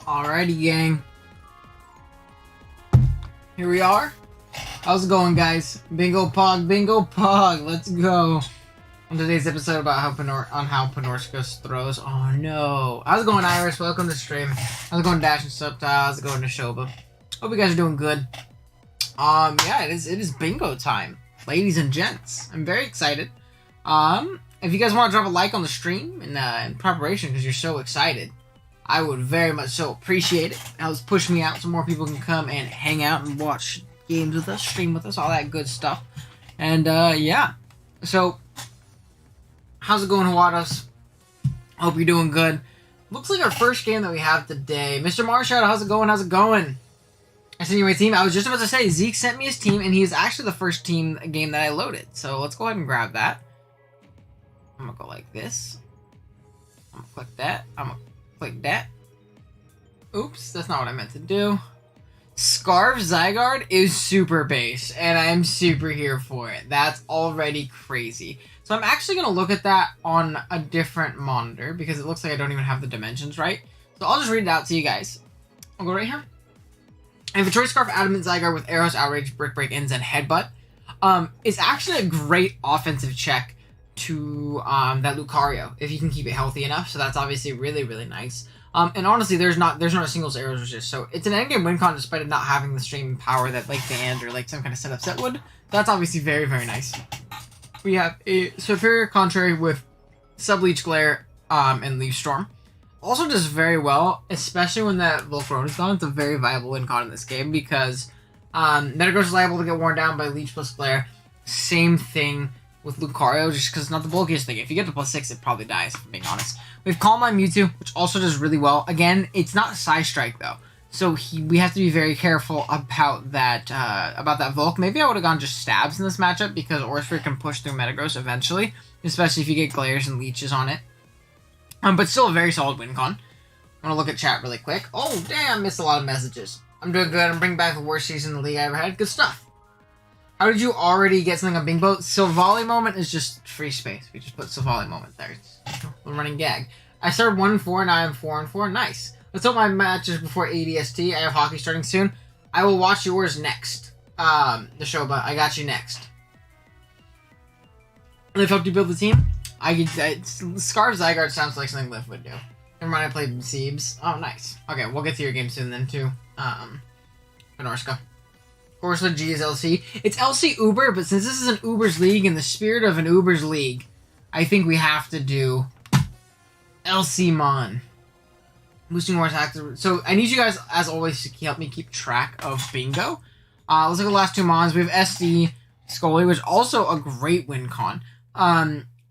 Alrighty, gang. Here we are. How's it going, guys? Bingo Pog, let's go. On today's episode about how Panorska throws. Oh no. How's it going, Iris? Welcome to stream. How's it going, Dash and Subtile? How's it going, Neshoba? Hope you guys are doing good. Yeah, it is bingo time. Ladies and gents. I'm very excited. If you guys want to drop a like on the stream in preparation because you're so excited, I would very much so appreciate it. It helps push me out so more people can come and hang out and watch games with us, stream with us, all that good stuff. And, yeah. So, how's it going, Hawados? Hope you're doing good. Looks like our first game that we have today. Mr. Marshall, how's it going? How's it going? I sent you my team. I was just about to say, Zeke sent me his team, and he is actually the first game that I loaded. So, let's go ahead and grab that. I'm going to go like this. I'm going to click that. I'm going to click that. Oops, that's not what I meant to do. Scarf Zygarde is super base, and I'm super here for it. That's already crazy. So I'm actually going to look at that on a different monitor, because it looks like I don't even have the dimensions right. So I'll just read it out to you guys. I'll go right here. And for Choice Scarf Adamant Zygarde with Arrows, Outrage, Brick Break, Ends, and Headbutt, it's actually a great offensive check to that Lucario, if you can keep it healthy enough. So that's obviously really, really nice. And honestly, there's not a singles arrows resist, so it's an endgame win con despite it not having the stream power that like Band or like some kind of setup set would. That's obviously very, very nice. We have a Superior Contrary with Subleech Glare and Leaf Storm. Also does very well, especially when that Volcarona is gone. It's a very viable win con in this game because Metagross is liable to get worn down by Leech plus Glare. Same thing with Lucario, just because it's not the bulkiest thing. If you get to +6, it probably dies, if I'm being honest. We have Calm Mind Mewtwo, which also does really well. Again, it's not Psy Strike, though. So we have to be very careful about that Volk. Maybe I would have gone just Stabs in this matchup, because Orsphere can push through Metagross eventually, especially if you get Glares and Leeches on it. But still a very solid win con. I'm going to look at chat really quick. Oh, damn, missed a lot of messages. I'm doing good. I'm bringing back the worst season in the league I ever had. Good stuff. How did you already get something on Bingo? Silvally moment is just free space. We just put Silvally moment there. It's a running gag. I started 1-4, now I'm 4-4. Nice. Let's hope my matches before ADST. I have hockey starting soon. I will watch yours next. The show, but I got you next. Liv helped you build the team? Scarf Zygarde sounds like something Liv would do. Never mind, I played Seebs. Oh, nice. Okay, we'll get to your game soon then, too. Panorska. Of course, the G is LC. It's LC Uber, but since this is an Uber's league, in the spirit of an Uber's league, I think we have to do LC Mon. Boosting more attacks. So I need you guys, as always, to help me keep track of Bingo. Let's look at the last two Mons. We have SD Scully, which is also a great win con.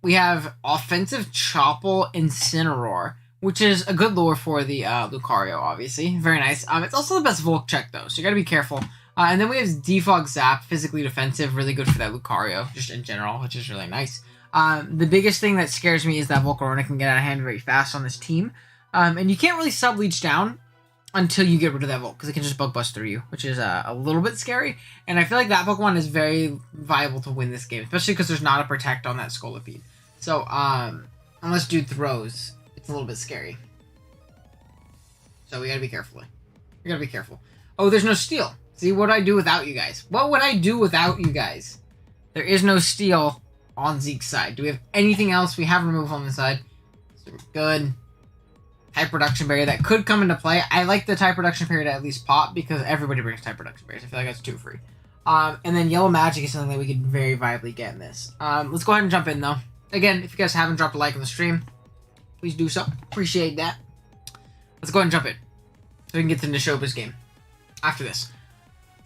We have Offensive Chople Incineroar, which is a good lure for the Lucario, obviously. Very nice. It's also the best Volk check, though, so you gotta be careful. And then we have Defog Zap, physically defensive, really good for that Lucario, just in general, which is really nice. The biggest thing that scares me is that Volcarona can get out of hand very fast on this team. And you can't really sub-leech down until you get rid of that Volk, because it can just Bug Bust through you, which is a little bit scary. And I feel like that Pokemon is very viable to win this game, especially because there's not a Protect on that Scolipede. So, unless dude throws, it's a little bit scary. So we gotta be careful. We gotta be careful. Oh, there's no Steel. See, what would I do without you guys? What would I do without you guys? There is no Steel on Zeke's side. Do we have anything else? We have removal on the side. So we're good. Type Production Barrier. That could come into play. I like the Type Production Barrier to at least pop, because everybody brings Type Production Barriers. I feel like that's too free. And then Yellow Magic is something that we could very viably get in this. Let's go ahead and jump in, though. Again, if you guys haven't dropped a like on the stream, please do so. Appreciate that. Let's go ahead and jump in, so we can get to Neshoba's game after this.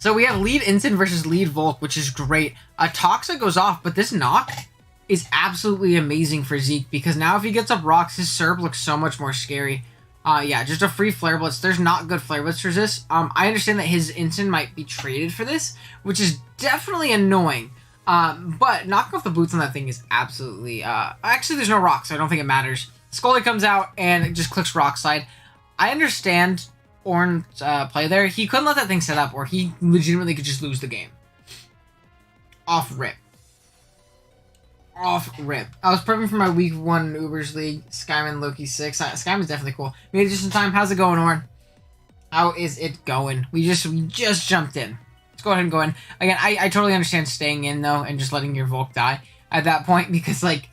So we have lead Instant versus lead Volk, which is great. Toxic goes off, but this knock is absolutely amazing for Zeke, because now if he gets up rocks, his Serb looks so much more scary. Yeah, just a free Flare Blitz. There's not good Flare Blitz resist. I understand that his Instant might be traded for this, which is definitely annoying. But knocking off the boots on that thing is absolutely... actually, there's no rocks, so I don't think it matters. Scully comes out and it just clicks Rock Slide. I understand Orn's play there. He couldn't let that thing set up, or he legitimately could just lose the game. Off rip. Off rip. I was prepping for my week 1 Ubers League. Skyman Loki 6. Skyman's definitely cool. Made it just in time. How's it going, Orn? How is it going? We just jumped in. Let's go ahead and go in. Again, I totally understand staying in, though, and just letting your Volk die at that point, because, like,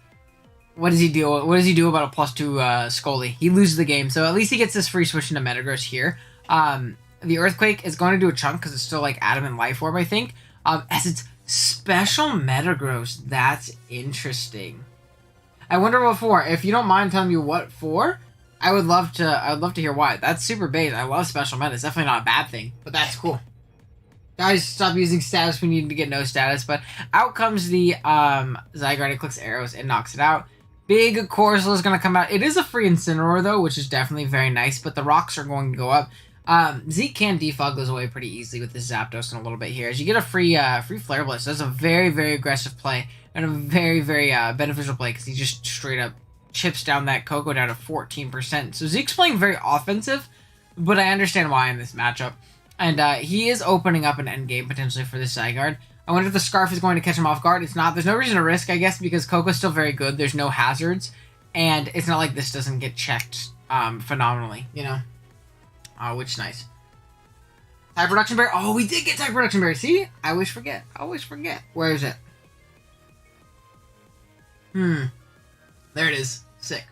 what does he do? What does he do about a +2 Scully? He loses the game, so at least he gets this free switch into Metagross here. The Earthquake is going to do a chunk, because it's still, like, Adamant Life Orb, I think. As it's special Metagross. That's interesting. I wonder what for. If you don't mind telling me what for, I'd love to hear why. That's super bait. I love special meta. It's definitely not a bad thing, but that's cool. Guys, stop using status. We need to get no status. But out comes the Zygarde. It clicks arrows and knocks it out. Big Corsola is going to come out. It is a free Incineroar, though, which is definitely very nice. But the rocks are going to go up. Zeke can defog those away pretty easily with this Zapdos in a little bit here. As you get a free Flare Blitz. That's a very, very aggressive play. And a very, very beneficial play because he just straight up chips down that Coco down to 14%. So Zeke's playing very offensive, but I understand why in this matchup. And he is opening up an endgame potentially for this Zygarde. I wonder if the Scarf is going to catch him off guard. It's not. There's no reason to risk, I guess, because Coco's still very good. There's no hazards. And it's not like this doesn't get checked phenomenally, you know? Which is nice. Type Production Berry. Oh, we did get Type Production Berry. See? I always forget. Where is it? There it is. Sick.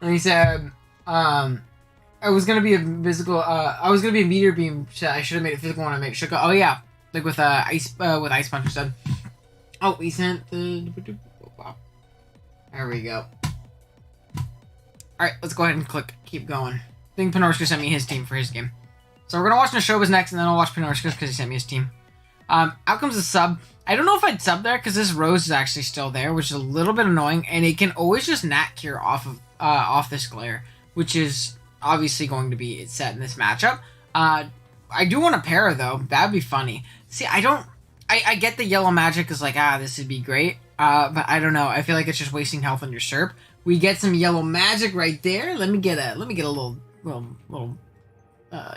And he said, I was gonna be a physical. I was gonna be a meteor beam. I should have made it physical when I made Shuka. Oh yeah, like with ice punch instead. Oh, he sent the. Wow. There we go. All right, let's go ahead and click. Keep going. I think Panorska sent me his team for his game, so we're gonna watch Nashoba's next, and then I'll watch Panorska's because he sent me his team. Out comes the sub. I don't know if I'd sub there because this Rose is actually still there, which is a little bit annoying, and it can always just Nat Cure off this Glare, which is obviously going to be set in this matchup. I do want a Para though. That'd be funny. See, I get the yellow magic is like, this would be great, but I don't know. I feel like it's just wasting health on your Serp. We get some yellow magic right there. Let me get a little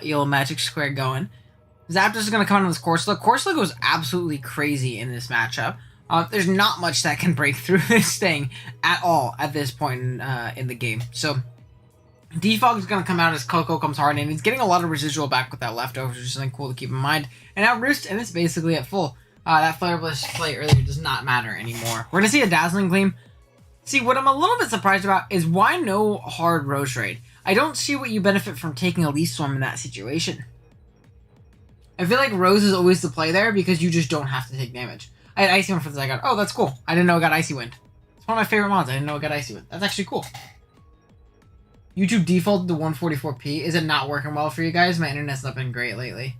yellow magic square going. Zapdos is going to come out on this Corsola. Corsola goes absolutely crazy in this matchup. There's not much that can break through this thing at all at this point in the game. So, Defog is going to come out as Coco comes hard, and he's getting a lot of residual back with that leftover, which is something cool to keep in mind. And now Roost, and it's basically at full. That Flare Blitz play earlier does not matter anymore. We're going to see a Dazzling Gleam. See, what I'm a little bit surprised about is why no hard Rose Raid? I don't see what you benefit from taking a Leaf Storm in that situation. I feel like Rose is always the play there because you just don't have to take damage. I had Icy Wind for the Zygarde. Oh, that's cool. I didn't know it got Icy Wind. It's one of my favorite mods. I didn't know it got Icy Wind. That's actually cool. YouTube defaulted to 144p. Is it not working well for you guys? My internet's not been great lately.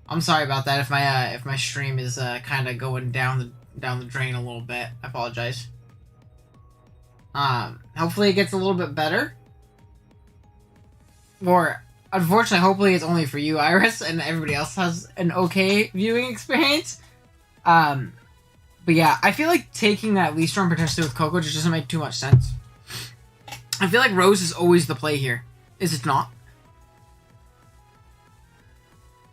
I'm sorry about that if my stream is kind of going down the drain a little bit. I apologize. Hopefully it gets a little bit better. Or unfortunately, hopefully it's only for you, Iris, and everybody else has an okay viewing experience. But yeah, I feel like taking that Leaf Storm potentially with Coco just doesn't make too much sense. I feel like Rose is always the play here. Is it not?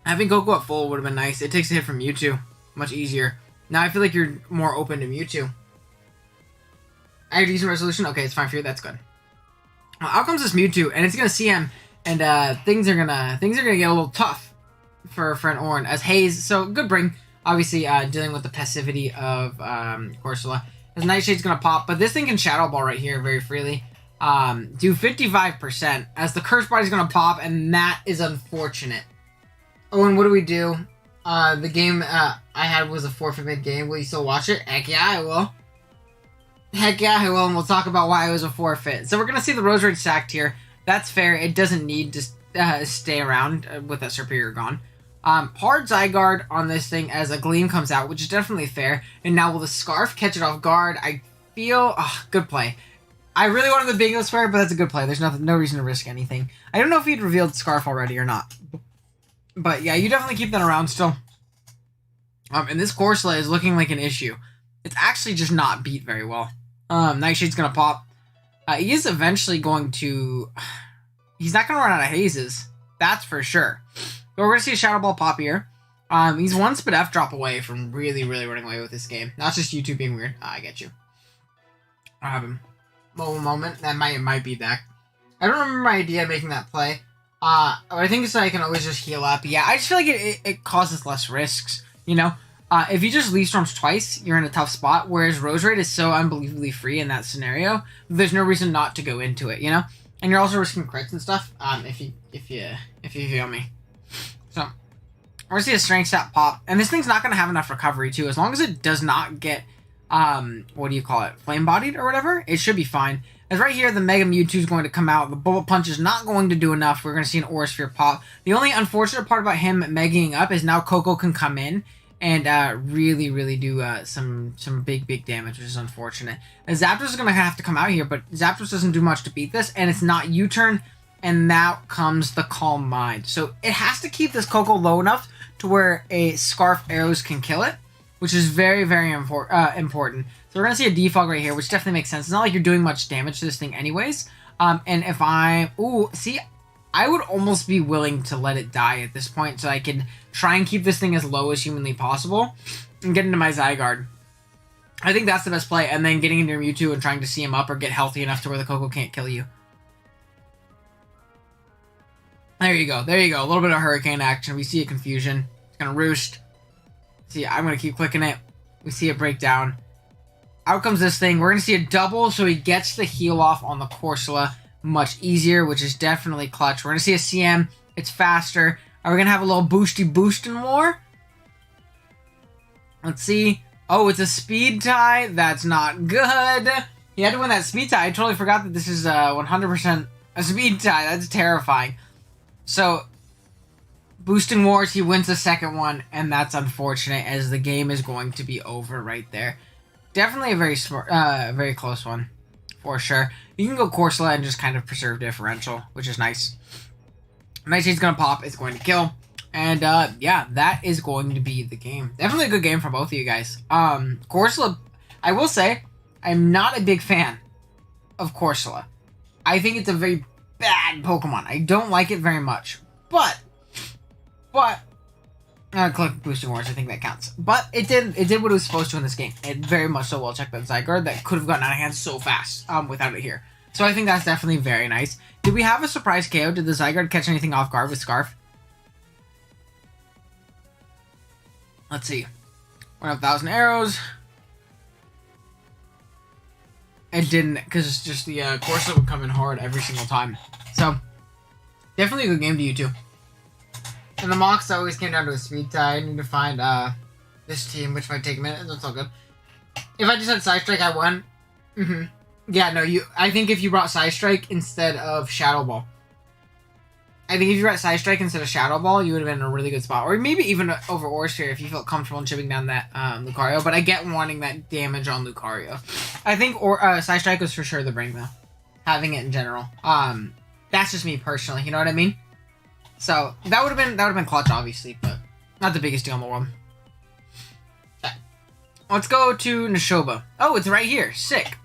Having Coco at full would have been nice. It takes a hit from Mewtwo. Much easier. Now I feel like you're more open to Mewtwo. I have a decent resolution? Okay, it's fine for you. That's good. Out comes this Mewtwo, and it's going to CM. And things are gonna get a little tough for an Orin as Haze. So good bring, obviously dealing with the passivity of Corsola. As Nightshade's gonna pop, but this thing can Shadow Ball right here very freely. Do 55% as the Curse Body's gonna pop, and that is unfortunate. Oh, and what do we do? The game I had was a forfeit game. Will you still watch it? Heck yeah, I will. Heck yeah, I will, and we'll talk about why it was a forfeit. So we're gonna see the Rose Raid stacked here. That's fair. It doesn't need to stay around with that Superior gone. Hard Zygarde on this thing as a Gleam comes out, which is definitely fair. And now will the Scarf catch it off guard? I feel... good play. I really wanted the Bingo Square, but that's a good play. There's no reason to risk anything. I don't know if he'd revealed Scarf already or not. But yeah, you definitely keep that around still. And this Corsola is looking like an issue. It's actually just not beat very well. Nightshade's going to pop. He is eventually going to... He's not going to run out of hazes. That's for sure. But we're going to see a Shadow Ball pop here. He's one Spit F drop away from really, really running away with this game. Not just YouTube being weird. I get you. I'll have him. Moment. That might be back. I don't remember my idea of making that play. I think it's so I can always just heal up. Yeah, I just feel like it causes less risks, you know? If you just Leaf Storms twice, you're in a tough spot, whereas Rose Raid is so unbelievably free in that scenario, there's no reason not to go into it, you know? And you're also risking crits and stuff, if you feel me. So, we're gonna see a strength stat pop, and this thing's not gonna have enough recovery too, as long as it does not get, what do you call it, flame-bodied or whatever, it should be fine. As right here, the Mega Mewtwo is going to come out. The Bullet Punch is not going to do enough. We're going to see an Aura Sphere pop. The only unfortunate part about him megaing up is now Coco can come in and really do some big damage, which is unfortunate. Zapdos is going to have to come out here, but Zapdos doesn't do much to beat this, and it's not U-turn, and now comes the Calm Mind. So it has to keep this Coco low enough to where a Scarf Arrows can kill it, which is very important. So we're going to see a defog right here, which definitely makes sense. It's not like you're doing much damage to this thing anyways. And if I... Ooh, see, I would almost be willing to let it die at this point so I can try and keep this thing as low as humanly possible and get into my Zygarde. I think that's the best play, and then getting into your Mewtwo and trying to see him up or get healthy enough to where the Coco can't kill you. There you go. There you go. A little bit of Hurricane action. We see a confusion. It's going to roost. See, I'm going to keep clicking it. We see it break down. Out comes this thing. We're going to see a double, so he gets the heal off on the Corsola much easier, which is definitely clutch. We're going to see a CM. It's faster. Are we going to have a little boosty boost in war? Let's see. Oh, it's a speed tie. That's not good. He had to win that speed tie. I totally forgot that this is 100% a speed tie. That's terrifying. So, boosting wars, he wins the second one, and that's unfortunate as the game is going to be over right there. Definitely a very very close one, for sure. You can go Corsola and just kind of preserve differential, which is nice. Nightshade's going to pop, it's going to kill. And, yeah, that is going to be the game. Definitely a good game for both of you guys. Corsola, I will say, I'm not a big fan of Corsola. I think it's a very bad Pokemon. I don't like it very much. But, click Boosting Wars, I think that counts. But it did what it was supposed to in this game. It very much so well checked that Zygarde that could have gotten out of hand so fast without it here. So I think that's definitely very nice. Did we have a surprise KO? Did the Zygarde catch anything off guard with Scarf? Let's see. 1,000 arrows. It didn't, because it's just the Corsola would come in hard every single time. So, definitely a good game to you two. And the mocks always came down to a speed tie. I need to find this team, which might take a minute. That's all good. If I just had Side Strike, I won. Yeah, no, I think if you brought Side Strike instead of Shadow Ball. I think if you brought Side Strike instead of Shadow Ball, you would have been in a really good spot. Or maybe even over Aura Sphere if you felt comfortable in chipping down that Lucario. But I get wanting that damage on Lucario. I think Side Strike was for sure the bring, though. Having it in general. That's just me personally, you know what I mean? So, that would have been clutch, obviously, but not the biggest deal in the world. Okay. Let's go to Nashoba. Oh, it's right here. Sick.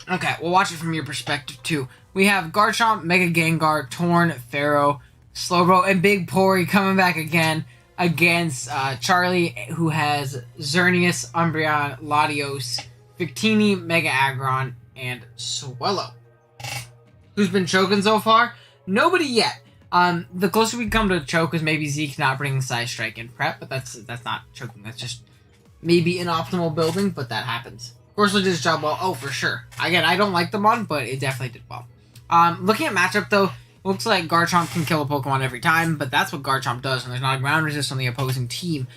Okay, we'll watch it from your perspective, too. We have Garchomp, Mega Gengar, Torn, Pharaoh, Slowbro, and Big Pori coming back again against Charlie, who has Xerneas, Umbreon, Latios, Victini, Mega Aggron, and Swellow. Who's been choking so far? Nobody yet. The closer we come to a choke is maybe Zeke not bringing Side Strike in prep, but that's not choking. That's just maybe an optimal building, but that happens. Corsola did his job well. Oh, for sure. Again, I don't like the mod, but it definitely did well. Looking at matchup, though, looks like Garchomp can kill a Pokemon every time, but that's what Garchomp does, and there's not a ground resist on the opposing team.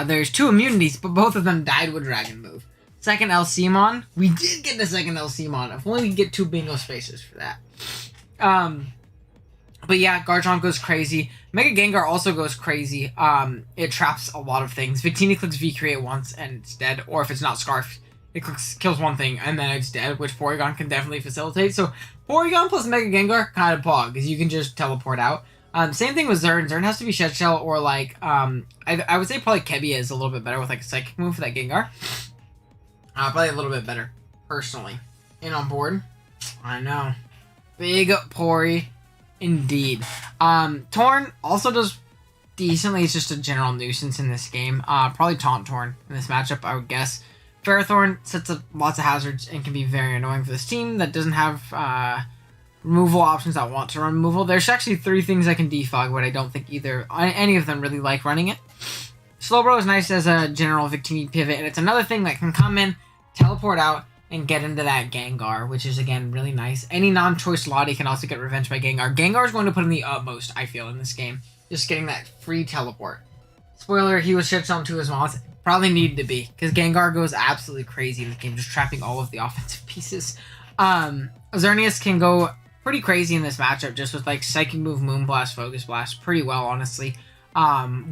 There's 2 immunities, but both of them died with Dragon move. Second LCmon. We did get the second LCmon. If only we could get 2 bingo spaces for that. But yeah, Garchomp goes crazy. Mega Gengar also goes crazy. It traps a lot of things. Victini clicks V-Create once and it's dead. Or if it's not Scarfed, it kills one thing and then it's dead, which Porygon can definitely facilitate. So Porygon plus Mega Gengar, kind of pog, because you can just teleport out. Same thing with Zern. Zern has to be Shed Shell or like, I would say probably Kebia is a little bit better with like a Psychic move for that Gengar. Probably a little bit better, personally. In on board. I know. Big Pori. Indeed. Torn also does decently. It's just a general nuisance in this game. Probably Taunt Torn in this matchup, I would guess. Ferrothorn sets up lots of hazards and can be very annoying for this team that doesn't have removal options that want to run removal. There's actually 3 things I can defog, but I don't think any of them really like running it. Slowbro is nice as a general Victini pivot, and it's another thing that can come in, teleport out, and get into that Gengar, which is, again, really nice. Any non-choice Lottie can also get revenge by Gengar. Gengar is going to put in the utmost, I feel, in this game. Just getting that free teleport. Spoiler, he was shit-shown too as well. It's probably needed to be, because Gengar goes absolutely crazy in the game, just trapping all of the offensive pieces. Xerneas can go pretty crazy in this matchup, just with like Psychic Move, Moonblast, Focus Blast, pretty well, honestly.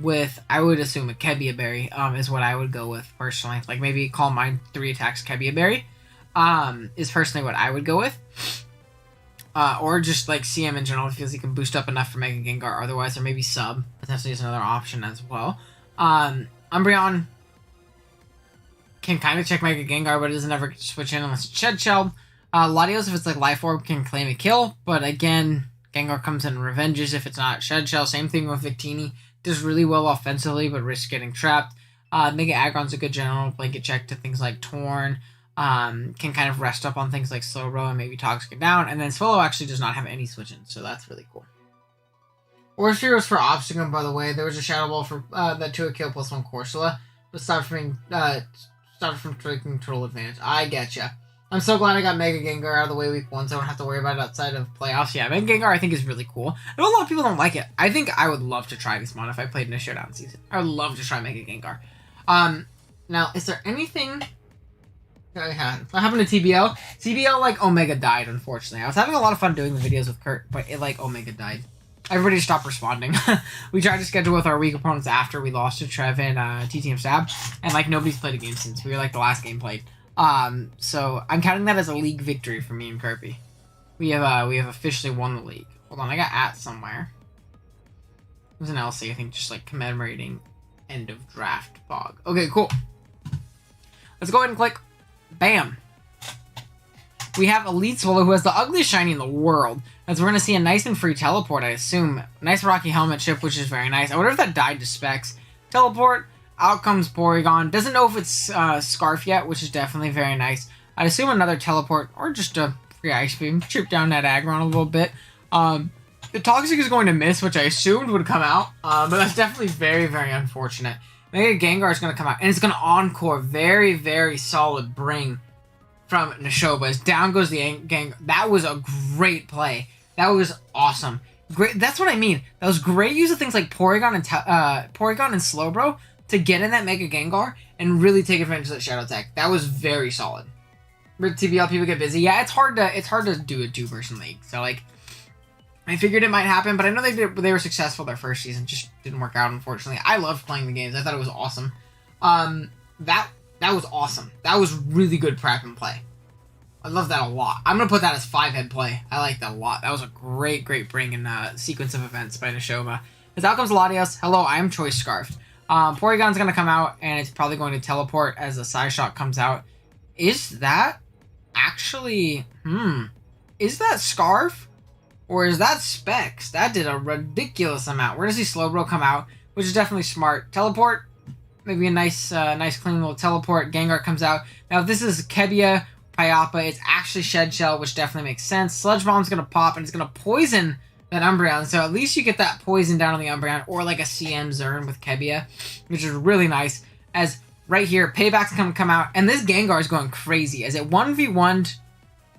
With, I would assume, a Kebia Berry, is what I would go with, personally. Like, maybe Calm Mind 3 attacks Kebia Berry, is personally what I would go with. Or just, like, CM in general, because he can boost up enough for Mega Gengar, otherwise, or maybe Sub, potentially is another option as well. Umbreon can kind of check Mega Gengar, but it doesn't ever switch in unless it's Shed Shell. Latios, if it's like Life Orb, can claim a kill, but again, Gengar comes in and revenges if it's not Shed Shell. Same thing with Victini. Does really well offensively, but risks getting trapped. Mega Aggron's a good general blanket check to things like Torn. Can kind of rest up on things like Slowbro and maybe Toxic down. And then Swallow actually does not have any switch-ins, so that's really cool. Worst Heroes for Obstacle, by the way. There was a Shadow Ball for that 2 kill plus 1 Corsola, but stopped from taking total advantage. I getcha. I'm so glad I got Mega Gengar out of the way week 1, so I don't have to worry about it outside of playoffs. Yeah, Mega Gengar I think is really cool. I know a lot of people don't like it. I think I would love to try this mod if I played in a showdown season. I would love to try Mega Gengar. Now, is there anything that happened to TBL? TBL, like, Omega died, unfortunately. I was having a lot of fun doing the videos with Kurt, but it, like, Omega died. Everybody stopped responding. We tried to schedule with our weak opponents after we lost to Trev and TTM Stab, and, like, nobody's played a game since. We were, like, the last game played. So I'm counting that as a league victory for me and Kirby. We have officially won the league. Hold on, I got at somewhere. It was an LC, I think, just like commemorating end of draft bog. Okay, cool. Let's go ahead and click. Bam. We have Elite Swallow, who has the ugliest shiny in the world. As we're going to see a nice and free teleport, I assume. Nice Rocky Helmet chip, which is very nice. I wonder if that died to Specs. Teleport. Out comes Porygon. Doesn't know if it's Scarf yet, which is definitely very nice. I'd assume another teleport, or just a free Ice Beam. Chip down that Aggron a little bit. The Toxic is going to miss, which I assumed would come out. But that's definitely very, very unfortunate. Mega Gengar is going to come out, and it's going to Encore. Very, very solid bring from Nashoba. As down goes the Gengar. That was a great play. That was awesome. Great. That's what I mean. That was great use of things like Porygon and Slowbro to get in that Mega Gengar and really take advantage of that Shadow Attack. That was very solid. With TBL, people get busy. Yeah, it's hard to do a 2-person league. So, like, I figured it might happen, but I know they were successful their first season. Just didn't work out, unfortunately. I loved playing the games. I thought it was awesome. That was awesome. That was really good prep and play. I love that a lot. I'm going to put that as 5-head play. I like that a lot. That was a great, great bring in sequence of events by Nashoba. As out comes Latios. Hello, I am Choice Scarfed. Porygon's going to come out, and it's probably going to teleport as the Psyshock comes out. Is that actually... Is that Scarf? Or is that Specs? That did a ridiculous amount. We're going to see Slowbro come out, which is definitely smart. Teleport. Maybe a nice clean little teleport. Gengar comes out. Now, if this is Kebia, Pyappa, it's actually Shed Shell, which definitely makes sense. Sludge Bomb's going to pop, and it's going to poison that Umbreon, so at least you get that poison down on the Umbreon, or like a CM Zern with Kebia, which is really nice. As right here, Payback's gonna come out, and this Gengar is going crazy. As it 1v1'd,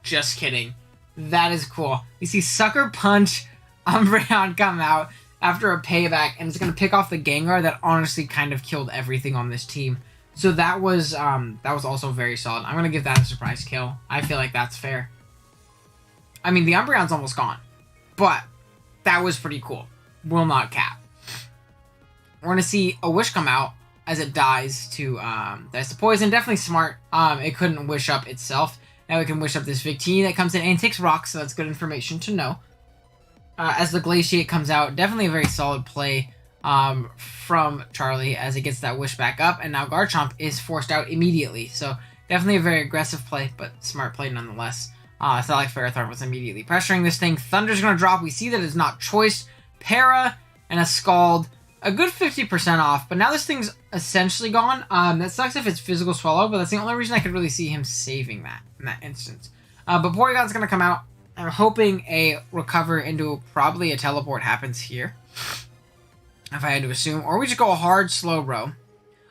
just kidding. That is cool. You see Sucker Punch Umbreon come out after a Payback, and it's gonna pick off the Gengar that honestly kind of killed everything on this team. So that was also very solid. I'm gonna give that a surprise kill. I feel like that's fair. I mean, the Umbreon's almost gone, but that was pretty cool. Will not cap. We're going to see a Wish come out as it dies to poison. Definitely smart. It couldn't wish up itself. Now we can wish up this Victini that comes in and takes rocks, so that's good information to know. As the Glaciate comes out, definitely a very solid play from Charlie as it gets that wish back up, and now Garchomp is forced out immediately. So definitely a very aggressive play, but smart play nonetheless. It's not like Ferrothorn was immediately pressuring this thing. Thunder's going to drop. We see that it's not choice. Para and a Scald. A good 50% off, but now this thing's essentially gone. That sucks if it's Physical Swallow, but that's the only reason I could really see him saving that in that instance. But Porygon's going to come out. I'm hoping a recover into probably a teleport happens here, if I had to assume. Or we just go a hard slow row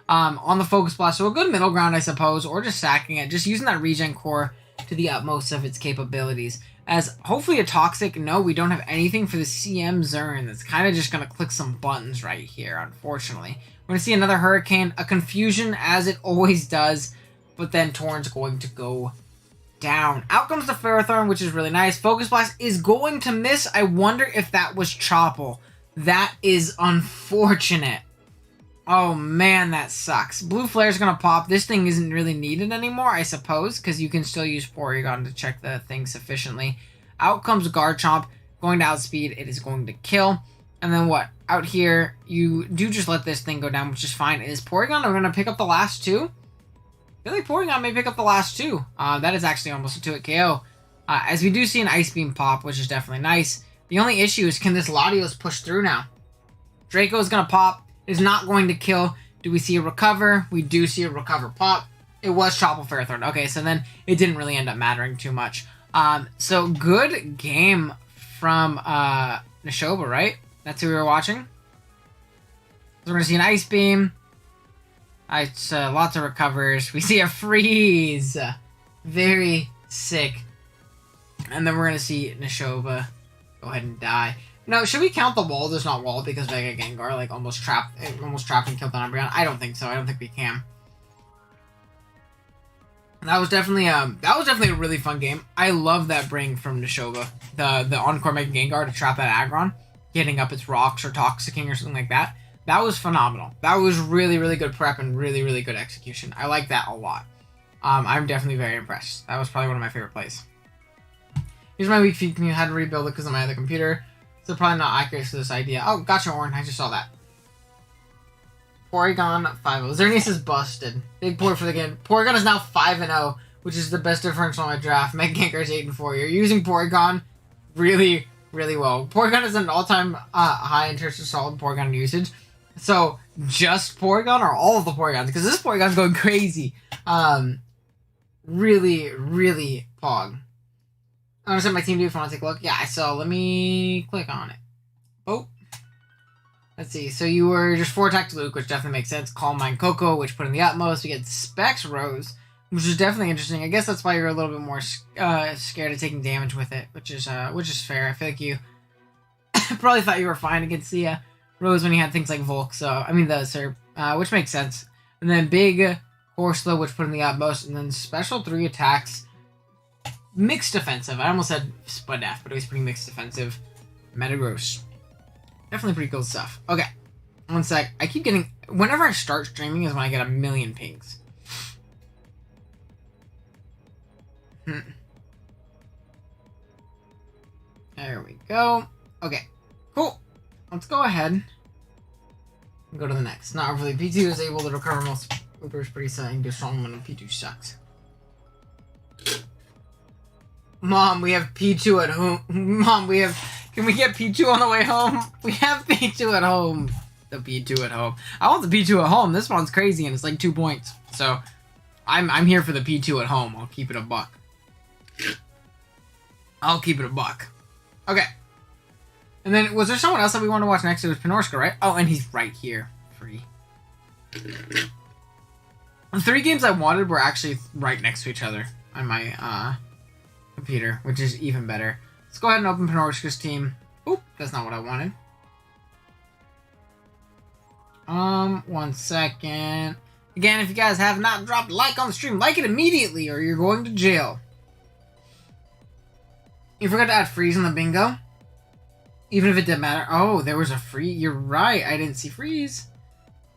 on the focus blast. So a good middle ground, I suppose, or just sacking it. Just using that regen core to the utmost of its capabilities. As hopefully a toxic, no, we don't have anything for the CM Zern. That's kind of just going to click some buttons right here, unfortunately. We're going to see another Hurricane, a confusion as it always does, but then Torrent's going to go down. Out comes the Ferrothorn, which is really nice. Focus Blast is going to miss. I wonder if that was Choppel. That is unfortunate. Oh man, that sucks. Blue Flare's gonna pop. This thing isn't really needed anymore, I suppose, because you can still use Porygon to check the thing sufficiently. Out comes Garchomp, going to outspeed. It is going to kill. And then what? Out here, you do just let this thing go down, which is fine. Is Porygon gonna pick up the last two? I feel like Porygon may pick up the last two. That is actually almost a 2-hit KO. As we do see an Ice Beam pop, which is definitely nice. The only issue is, can this Latios push through now? Draco is gonna pop. Is not going to kill. Do we see a recover? We do see a recover pop. It was Choppel Ferrothorn. Okay, so then it didn't really end up mattering too much. So good game from Neshoba, right? That's who we were watching. So we're going to see an Ice Beam. It's lots of recovers. We see a Freeze. Very sick. And then we're going to see Neshoba go ahead and die. No, should we count the wall? There's not wall because Mega Gengar like almost trapped and killed an Umbreon. I don't think so. I don't think we can. That was definitely a really fun game. I love that bring from Neshoba. The Encore Mega Gengar to trap that Aggron, getting up its rocks or Toxicking or something like that. That was phenomenal. That was really, really good prep and really, really good execution. I like that a lot. I'm definitely very impressed. That was probably one of my favorite plays. Here's my weak feet. I had to rebuild it because of my other computer. So probably not accurate to this idea. Oh, gotcha, Orin. I just saw that. Porygon 5-0. Xerneas is busted. Big boy for the game. Porygon is now 5-0, which is the best differential in my draft. Mega Gengar is 8-4. You're using Porygon really, really well. Porygon is an all-time high in terms of solid Porygon usage. So just Porygon or all of the Porygons? Because this Porygon's going crazy. Really, really pog. I understand my team do if I want to take a look. Yeah, so let me click on it. Oh. Let's see. So you were just 4-attack to Luke, which definitely makes sense. Calm Mind Coco, which put in the utmost. We get Specs Rose, which is definitely interesting. I guess that's why you're a little bit more scared of taking damage with it, which is fair. I feel like you probably thought you were fine against the Rose when you had things like Volk. So, I mean, the Serp, which makes sense. And then Big Horslow, which put in the utmost. And then special 3 attacks. Mixed defensive. I almost said Spud F, but it was pretty mixed defensive. Metagross. Definitely pretty cool stuff. Okay. One sec. I keep getting... Whenever I start streaming is when I get a million pings. There we go. Okay. Cool. Let's go ahead and go to the next. Not overly. P2 is able to recover most Uber's pretty saying do strong when P2 sucks. Mom, we have P2 at home. Mom, we have... Can we get P2 on the way home? We have P2 at home. The P2 at home. I want the P2 at home. This one's crazy and it's like 2 points. So, I'm here for the P2 at home. I'll keep it a buck. I'll keep it a buck. Okay. And then, was there someone else that we wanted to watch next? It was Pinorska, right? Oh, and he's right here. Free. The 3 games I wanted were actually right next to each other on my, computer, which is even better. Let's go ahead and open Pinorska's team. Oop, that's not what I wanted. 1 second. Again, if you guys have not dropped a like on the stream, like it immediately or you're going to jail. You forgot to add freeze on the bingo. Even if it didn't matter. Oh, there was a free. You're right. I didn't see freeze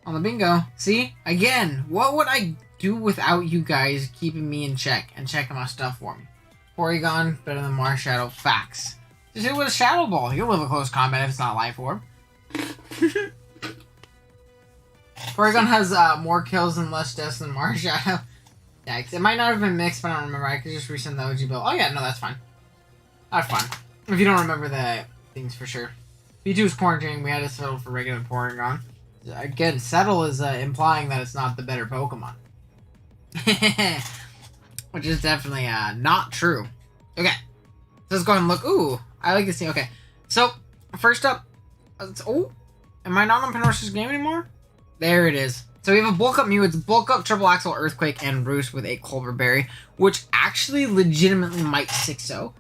on the bingo. See? Again, what would I do without you guys keeping me in check and checking my stuff for me? Porygon, better than Marshadow. Facts. Just hit with a Shadow Ball. You'll live a close combat if it's not Life Orb. Porygon has more kills and less deaths than Marshadow. Yikes. It might not have been mixed, but I don't remember. I could just resend the OG build. Oh yeah, no, that's fine. That's fine. If you don't remember the things for sure. P2 is quarantining. We had to settle for regular Porygon. Again, settle is implying that it's not the better Pokemon. Which is definitely not true. Okay. let's go ahead and look. Ooh, I like this thing. Okay, so first up, oh, am I not on Panorska's game anymore? There it is. So we have a bulk up Mew. It's bulk up, triple axle, earthquake, and roost with a Culver Berry, which actually legitimately might 6-0.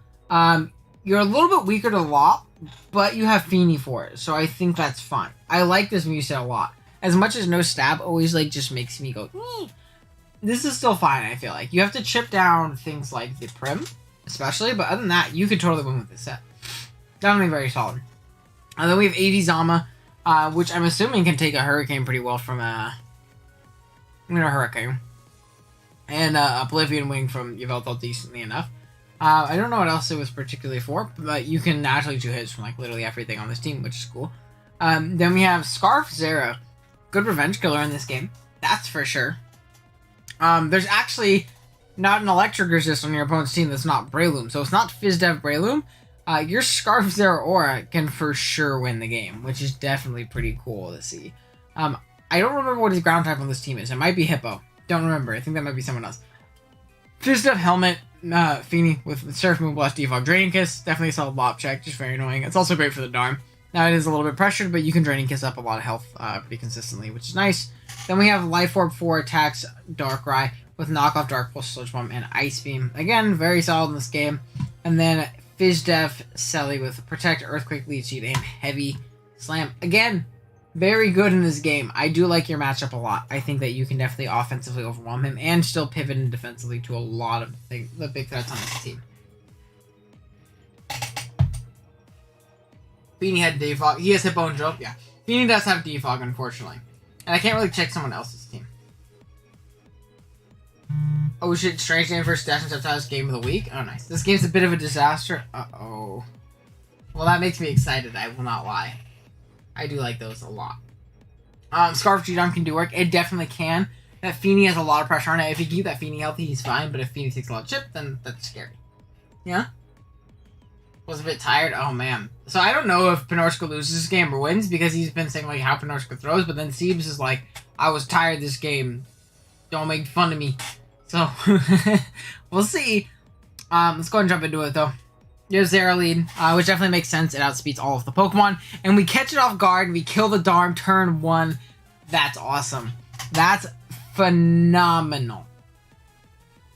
You're a little bit weaker to Lot, but you have Feeny for it, so I think that's fine. I like this Mew set a lot. As much as no stab always like just makes me go, this is still fine. I feel like you have to chip down things like the Prim, especially, but other than that, you could totally win with this set. Definitely very solid. And then we have AV Zama, which I'm assuming can take a Hurricane pretty well from Hurricane. And Oblivion Wing from Yveltal decently enough. I don't know what else it was particularly for, but you can naturally do hits from like literally everything on this team, which is cool. Then we have Scarf Zera. Good revenge killer in this game. That's for sure. There's actually not an electric resist on your opponent's team that's not Breloom. So it's not FizzDev Breloom. Your Scarf Zera Aura can for sure win the game, which is definitely pretty cool to see. I don't remember what his ground type on this team is. It might be Hippo. Don't remember. I think that might be someone else. FizzDev Helmet, Feeny with Surf Moon Blast, Defog, Draining Kiss. Definitely a solid Lop check. Just very annoying. It's also great for the Darm. Now it is a little bit pressured, but you can Draining Kiss up a lot of health pretty consistently, which is nice. Then we have Life Orb 4 attacks Darkrai with Knockoff, Dark Pulse, Sludge Bomb, and Ice Beam. Again, very solid in this game. And then FizzDef Selly with Protect, Earthquake, Leech Seed, and Heavy Slam. Again, very good in this game. I do like your matchup a lot. I think that you can definitely offensively overwhelm him and still pivot in defensively to a lot of the big threats on this team. Feeny had Defog. He has Hippo and Drope, yeah. Feeny does have Defog, unfortunately. And I can't really check someone else's team. Oh shit, strange name for Stash and Subtitles Game of the Week. Oh, nice. This game's a bit of a disaster. Uh-oh. Well, that makes me excited, I will not lie. I do like those a lot. Scarf G-Dom can do work. It definitely can. That Feeny has a lot of pressure on it. If you keep that Feeny healthy, he's fine. But if Feeny takes a lot of chip, then that's scary. Yeah? Was a bit tired. Oh, man. So I don't know if Panorska loses this game or wins because he's been saying like how Panorska throws. But then Siebes is like, I was tired this game. Don't make fun of me. So, we'll see. Let's go ahead and jump into it, though. There's Zera lead, which definitely makes sense. It outspeeds all of the Pokemon. And we catch it off guard, and we kill the Darm turn 1. That's awesome. That's phenomenal.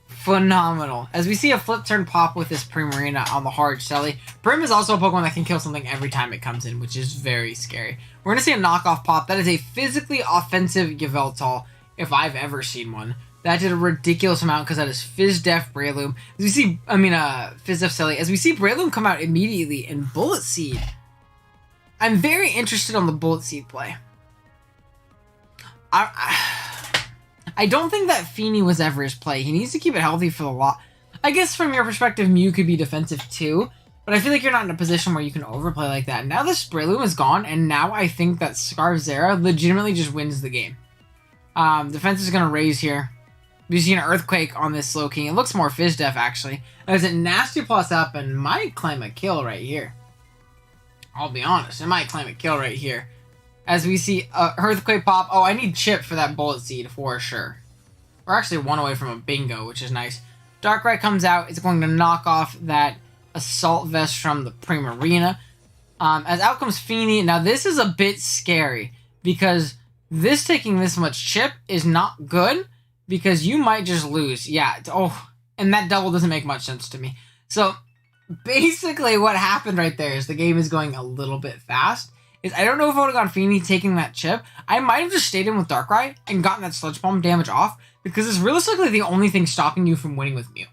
Phenomenal. As we see a flip turn pop with this Primarina on the hard Selly. Prim is also a Pokemon that can kill something every time it comes in, which is very scary. We're going to see a knockoff pop. That is a physically offensive Yveltal, if I've ever seen one. That did a ridiculous amount because that is FizzDef Breloom. As we see, FizzDef Selly. As we see Breloom come out immediately in Bullet Seed. I'm very interested on the Bullet Seed play. I don't think that Feeny was ever his play. He needs to keep it healthy for the lot. I guess from your perspective, Mew could be defensive too. But I feel like you're not in a position where you can overplay like that. Now this Breloom is gone, and now I think that Scarf Zera legitimately just wins the game. Defense is going to raise here. We see an Earthquake on this Slowking. It looks more FizzDef, actually. There's a Nasty Plus up and might claim a kill right here. I'll be honest. It might claim a kill right here. As we see Earthquake pop. Oh, I need Chip for that Bullet Seed for sure. We're actually one away from a bingo, which is nice. Darkrai comes out. It's going to knock off that Assault Vest from the Primarina. As out comes Feeny. Now, this is a bit scary because this taking this much Chip is not good. Because you might just lose. Yeah. And that double doesn't make much sense to me. So, basically what happened right there is the game is going a little bit fast. I don't know if I would have gone Feeny taking that chip. I might have just stayed in with Darkrai and gotten that Sludge Bomb damage off. Because it's realistically the only thing stopping you from winning with Mew.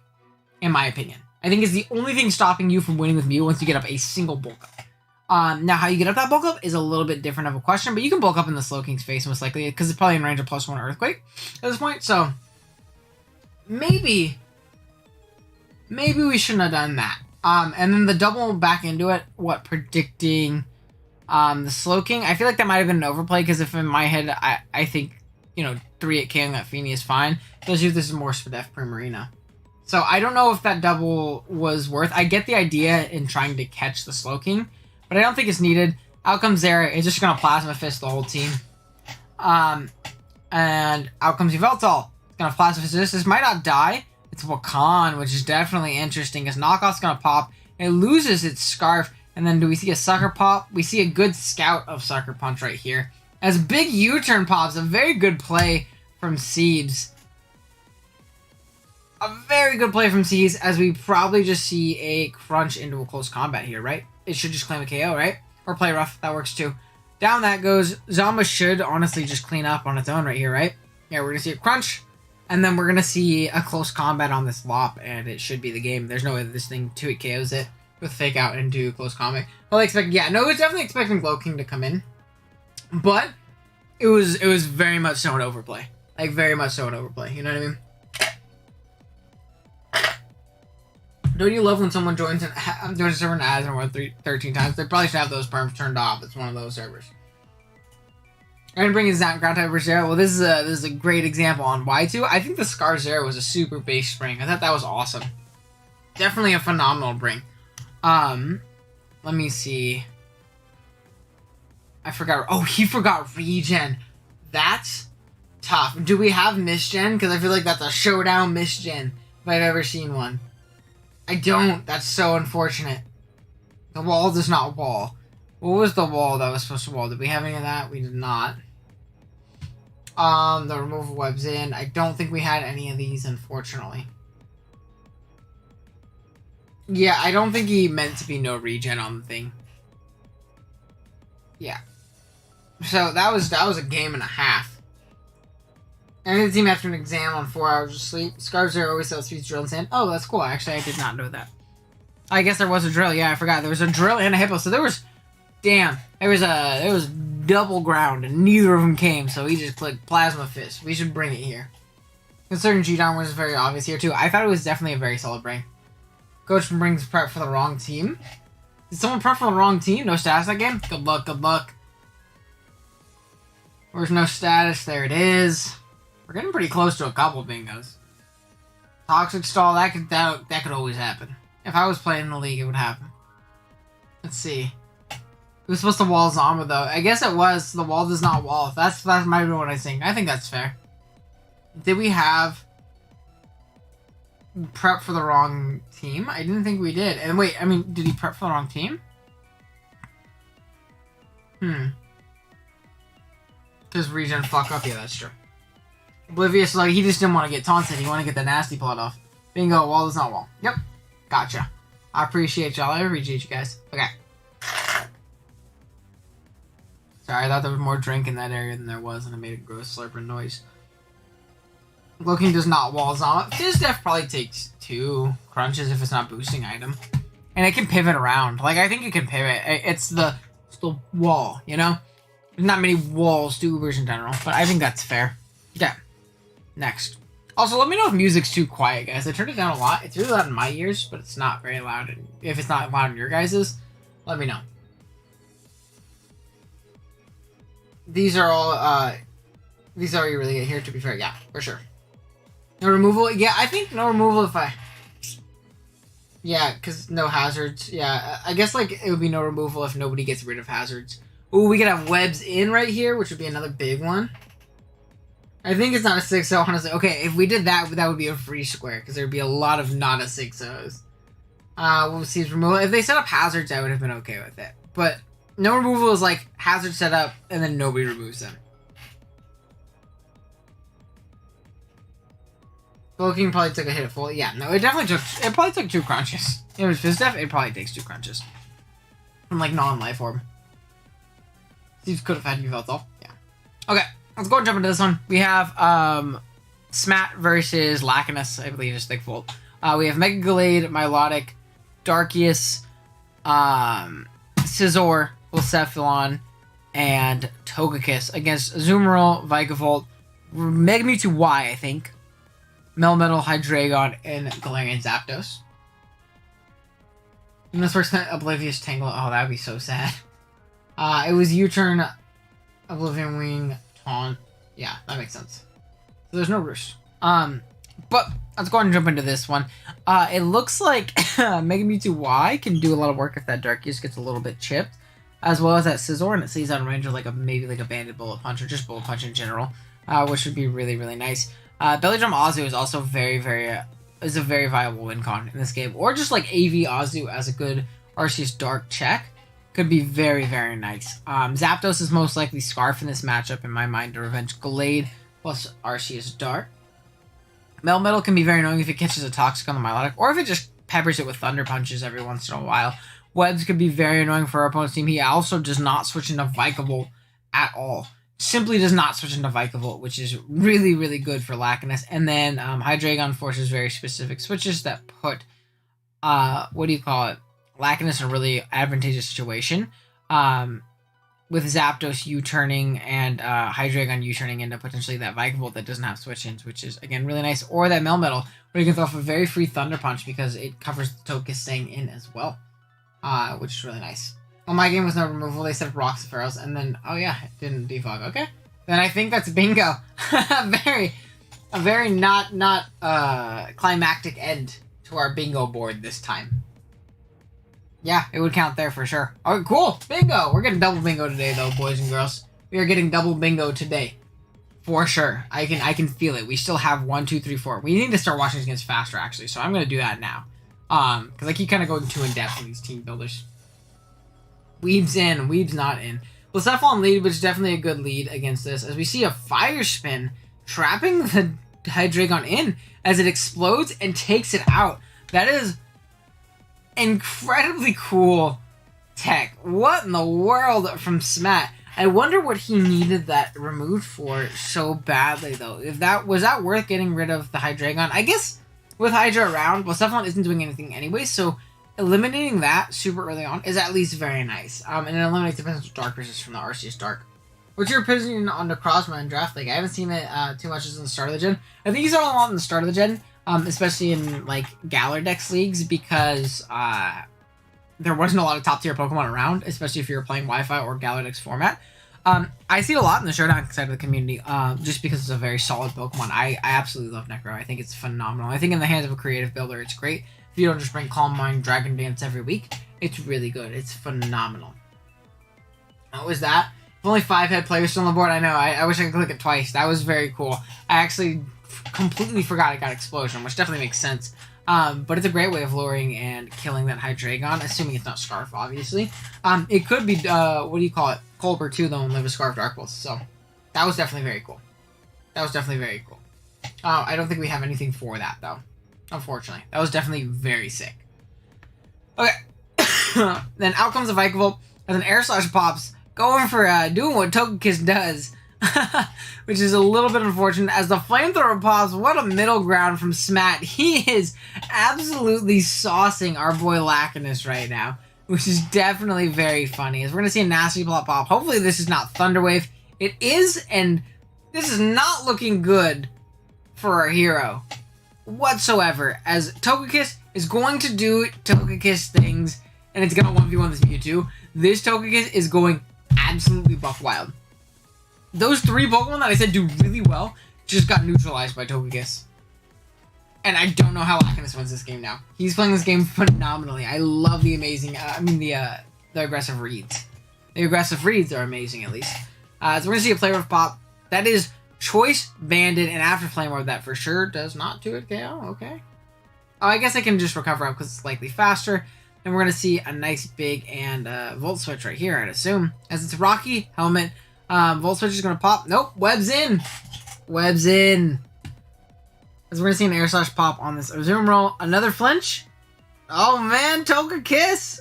In my opinion. I think it's the only thing stopping you from winning with Mew once you get up a single bulk up. Now, how you get up that bulk up is a little bit different of a question, but you can bulk up in the Slowking's face most likely, because it's probably in range of +1 Earthquake at this point, so maybe we shouldn't have done that. And then the double back into it, predicting the Slowking, I feel like that might have been an overplay, because if in my head, I think, 3 at King, that Feeny is fine, especially if this is more Spadef Primarina. So I don't know if that double was worth. I get the idea in trying to catch the Slowking, but I don't think it's needed. Out comes Zera. It's just going to Plasma Fist the whole team. And out comes Yveltal. It's going to Plasma Fist. This might not die. It's Wakan, which is definitely interesting, because Knockoff's going to pop. It loses its Scarf. And then do we see a Sucker Pop? We see a good Scout of Sucker Punch right here. As big U-turn pops, a very good play from Seebs. A very good play from Seebs, as we probably just see a crunch into a close combat here, right? It should just claim a KO, right? Or play rough, that works too. Down that goes. Zamba should honestly just clean up on its own right here, right? Yeah, we're going to see a crunch, and then we're going to see a close combat on this Lop, and it should be the game. There's no way that this thing 2-hit KOs it with Fake Out into close combat. Well, I expect, yeah, no, I was definitely expecting Glow King to come in, but it was very much so an overplay. Like, very much so an overplay, you know what I mean? Don't you love when someone joins a server and adds more than 13 times? They probably should have those perms turned off. It's one of those servers. I'm gonna bring his down ground type for Zero. Well, this is a great example on why too. I think the Scar Zero was a super base spring. I thought that was awesome. Definitely a phenomenal bring. Let me see. I forgot. Oh, he forgot regen. That's tough. Do we have misgen? Because I feel like that's a showdown misgen if I've ever seen one. I don't. That's so unfortunate. The wall does not wall. What was the wall that was supposed to wall? Did we have any of that? We did not. The removal webs in. I don't think we had any of these, unfortunately. Yeah, I don't think he meant to be no regen on the thing. Yeah. So that was a game and a half. And the team after an exam on 4 hours of sleep. Scarves are always sells speeds, drill, and sand. Oh, that's cool. Actually, I did not know that. I guess there was a drill. Yeah, I forgot. There was a drill and a hippo. So there was... Damn. There was double ground, and neither of them came. So he just clicked Plasma Fist. We should bring it here. Considering G-Down was very obvious here, too. I thought it was definitely a very solid bring. Coach brings prep for the wrong team. Did someone prep for the wrong team? No status that game? Good luck, good luck. Where's no status? There it is. We're getting pretty close to a couple bingos. Toxic stall, that could always happen. If I was playing in the league, it would happen. Let's see. It was supposed to wall Zamba, though. I guess it was. The wall does not wall. That might be what I think. I think that's fair. Did we have prep for the wrong team? I didn't think we did. And wait, I mean, did he prep for the wrong team? Because regen fuck up. Yeah, that's true. Oblivious, like, he just didn't want to get taunted. He wanted to get the nasty plot off. Bingo, wall is not wall. Yep. Gotcha. I appreciate y'all. I appreciate you guys. Okay. Sorry, I thought there was more drink in that area than there was, and it made a gross slurping noise. Looking does not wall Zama. Fizdef probably takes 2 crunches if it's not boosting item. And it can pivot around. Like, I think it can pivot. It's the wall, you know? There's not many walls to Ubers in general, but I think that's fair. Okay. Next. Also, let me know if music's too quiet, guys. I turned it down a lot. It's really loud in my ears, but it's not very loud. If it's not loud in your guys's, let me know. These are all you really get here, to be fair. Yeah, for sure. No removal? Yeah, I think no removal if I... Yeah, because no hazards. Yeah, I guess, like, it would be no removal if nobody gets rid of hazards. Ooh, we could have webs in right here, which would be another big one. I think it's not a 6-0, honestly. Okay, if we did that, that would be a free square, because there would be a lot of not a 6-0s. We'll see removal. If they set up hazards, I would have been okay with it. But no removal is like hazard set up, and then nobody removes them. King probably took a hit at full. Yeah, no, it probably took 2 crunches. It was Fizdef, it probably takes 2 crunches. From, like, non-life orb. These could have had me felt off. Yeah. Okay, let's go and jump into this one. We have, Smat versus Lacanus, I believe is Thickfold. We have Mega Gallade, Milotic, Darkius, Scizor, Wilcephalon, and Togekiss against Azumarill, Vikavolt, Mega Mewtwo Y, I think. Melmetal, Hydreigon, and Galarian Zapdos. And this works Oblivious Tangle. Oh, that would be so sad. It was U-turn, Oblivion Wing, Taunt. Yeah, that makes sense. So there's no Roost. But let's go ahead and jump into this one. It looks like Mega Mewtwo Y can do a lot of work if that Darkius gets a little bit chipped, as well as that Scizor, and it stays on range of like maybe a banded Bullet Punch or just Bullet Punch in general, which would be really, really nice. Belly Drum Azu is also very, very is a very viable win con in this game. Or just like AV Azu as a good Arceus Dark check could be very, very nice. Zapdos is most likely Scarf in this matchup in my mind to Revenge Glade plus Arceus Dark. Melmetal can be very annoying if it catches a Toxic on the Milotic, or if it just peppers it with Thunder Punches every once in a while. Webs could be very annoying for our opponent's team. He also does not switch into Vikavolt at all. Simply does not switch into Vikavolt, which is really, really good for Lakinus. And then Hydreigon forces very specific switches that put, Lakinus in a really advantageous situation. With Zapdos U-turning and Hydreigon U-turning into potentially that Vikavolt that doesn't have switch-ins, which is, again, really nice. Or that Melmetal, where you can throw off a very free Thunder Punch because it covers the Togekiss staying in as well, which is really nice. Well, my game was no removal. They said Rocks and Pharaohs, and then, oh yeah, it didn't defog. Okay. Then I think that's bingo. a very not climactic end to our bingo board this time. Yeah, it would count there for sure. Oh, cool. Bingo. We're getting double bingo today, though, boys and girls. We are getting double bingo today. For sure. I can feel it. We still have 1, 2, 3, 4. We need to start watching these games faster, actually, so I'm going to do that now. Because I keep kind of going too in-depth with these team builders. Weeb's in. Weeb's not in. Blacephalon lead, which is definitely a good lead against this, as we see a Fire Spin trapping the Hydreigon in as it explodes and takes it out. That is incredibly cool tech. What in the world from Smat? I wonder what he needed that removed for so badly, though. Was that worth getting rid of the Hydreigon? I guess with Hydra around, Blacephalon isn't doing anything anyway, so eliminating that super early on is at least very nice. And it eliminates the potential Dark resist from the Arceus Dark. What's your opinion on the Crossman in Draft League? I haven't seen it too much as in the start of the gen. I think you saw a lot in the start of the gen. Especially in, like, Galar Dex leagues, because there wasn't a lot of top-tier Pokemon around, especially if you were playing Wi-Fi or Galar Dex format. I see it a lot in the Showdown side of the community, just because it's a very solid Pokemon. I absolutely love Necro. I think it's phenomenal. I think in the hands of a creative builder, it's great. If you don't just bring Calm Mind, Dragon Dance every week, it's really good. It's phenomenal. What was that? If only 5 head players still on the board, I know. I wish I could click it twice. That was very cool. I actually completely forgot it got Explosion, which definitely makes sense. But it's a great way of luring and killing that Hydreigon, assuming it's not Scarf, obviously. It could be, Colbert too, though, and live a Scarf Dark Pulse. So, that was definitely very cool. I don't think we have anything for that, though. Unfortunately. That was definitely very sick. Okay. Then out comes the Vikavolt, as an Air Slash pops, going for doing what Togekiss does. Which is a little bit unfortunate, as the Flamethrower pops. What a middle ground from Smat. He is absolutely saucing our boy Lakinus right now, which is definitely very funny, as we're going to see a nasty plot pop. Hopefully this is not Thunder Wave. It is, and this is not looking good for our hero whatsoever, as Togekiss is going to do Togekiss things, and it's going to 1v1 this Mewtwo. This Togekiss is going absolutely buck wild. Those 3 Pokemon that I said do really well just got neutralized by Togekiss. And I don't know how Lakinus wins this game now. He's playing this game phenomenally. I love the amazing, the aggressive reads. The aggressive reads are amazing, at least. So we're going to see a Play Rough pop. That is Choice, Banded, and after Flame Orb, that for sure does not do it. KO, okay. Oh, I guess I can just recover up because it's slightly faster. And we're going to see a nice big and Volt Switch right here, I'd assume. As it's Rocky, Helmet, Volt Switch is going to pop. Nope, Web's in. Web's in. As we're going to see an Air Slash pop on this Azumarill. Another flinch. Oh, man, Togekiss.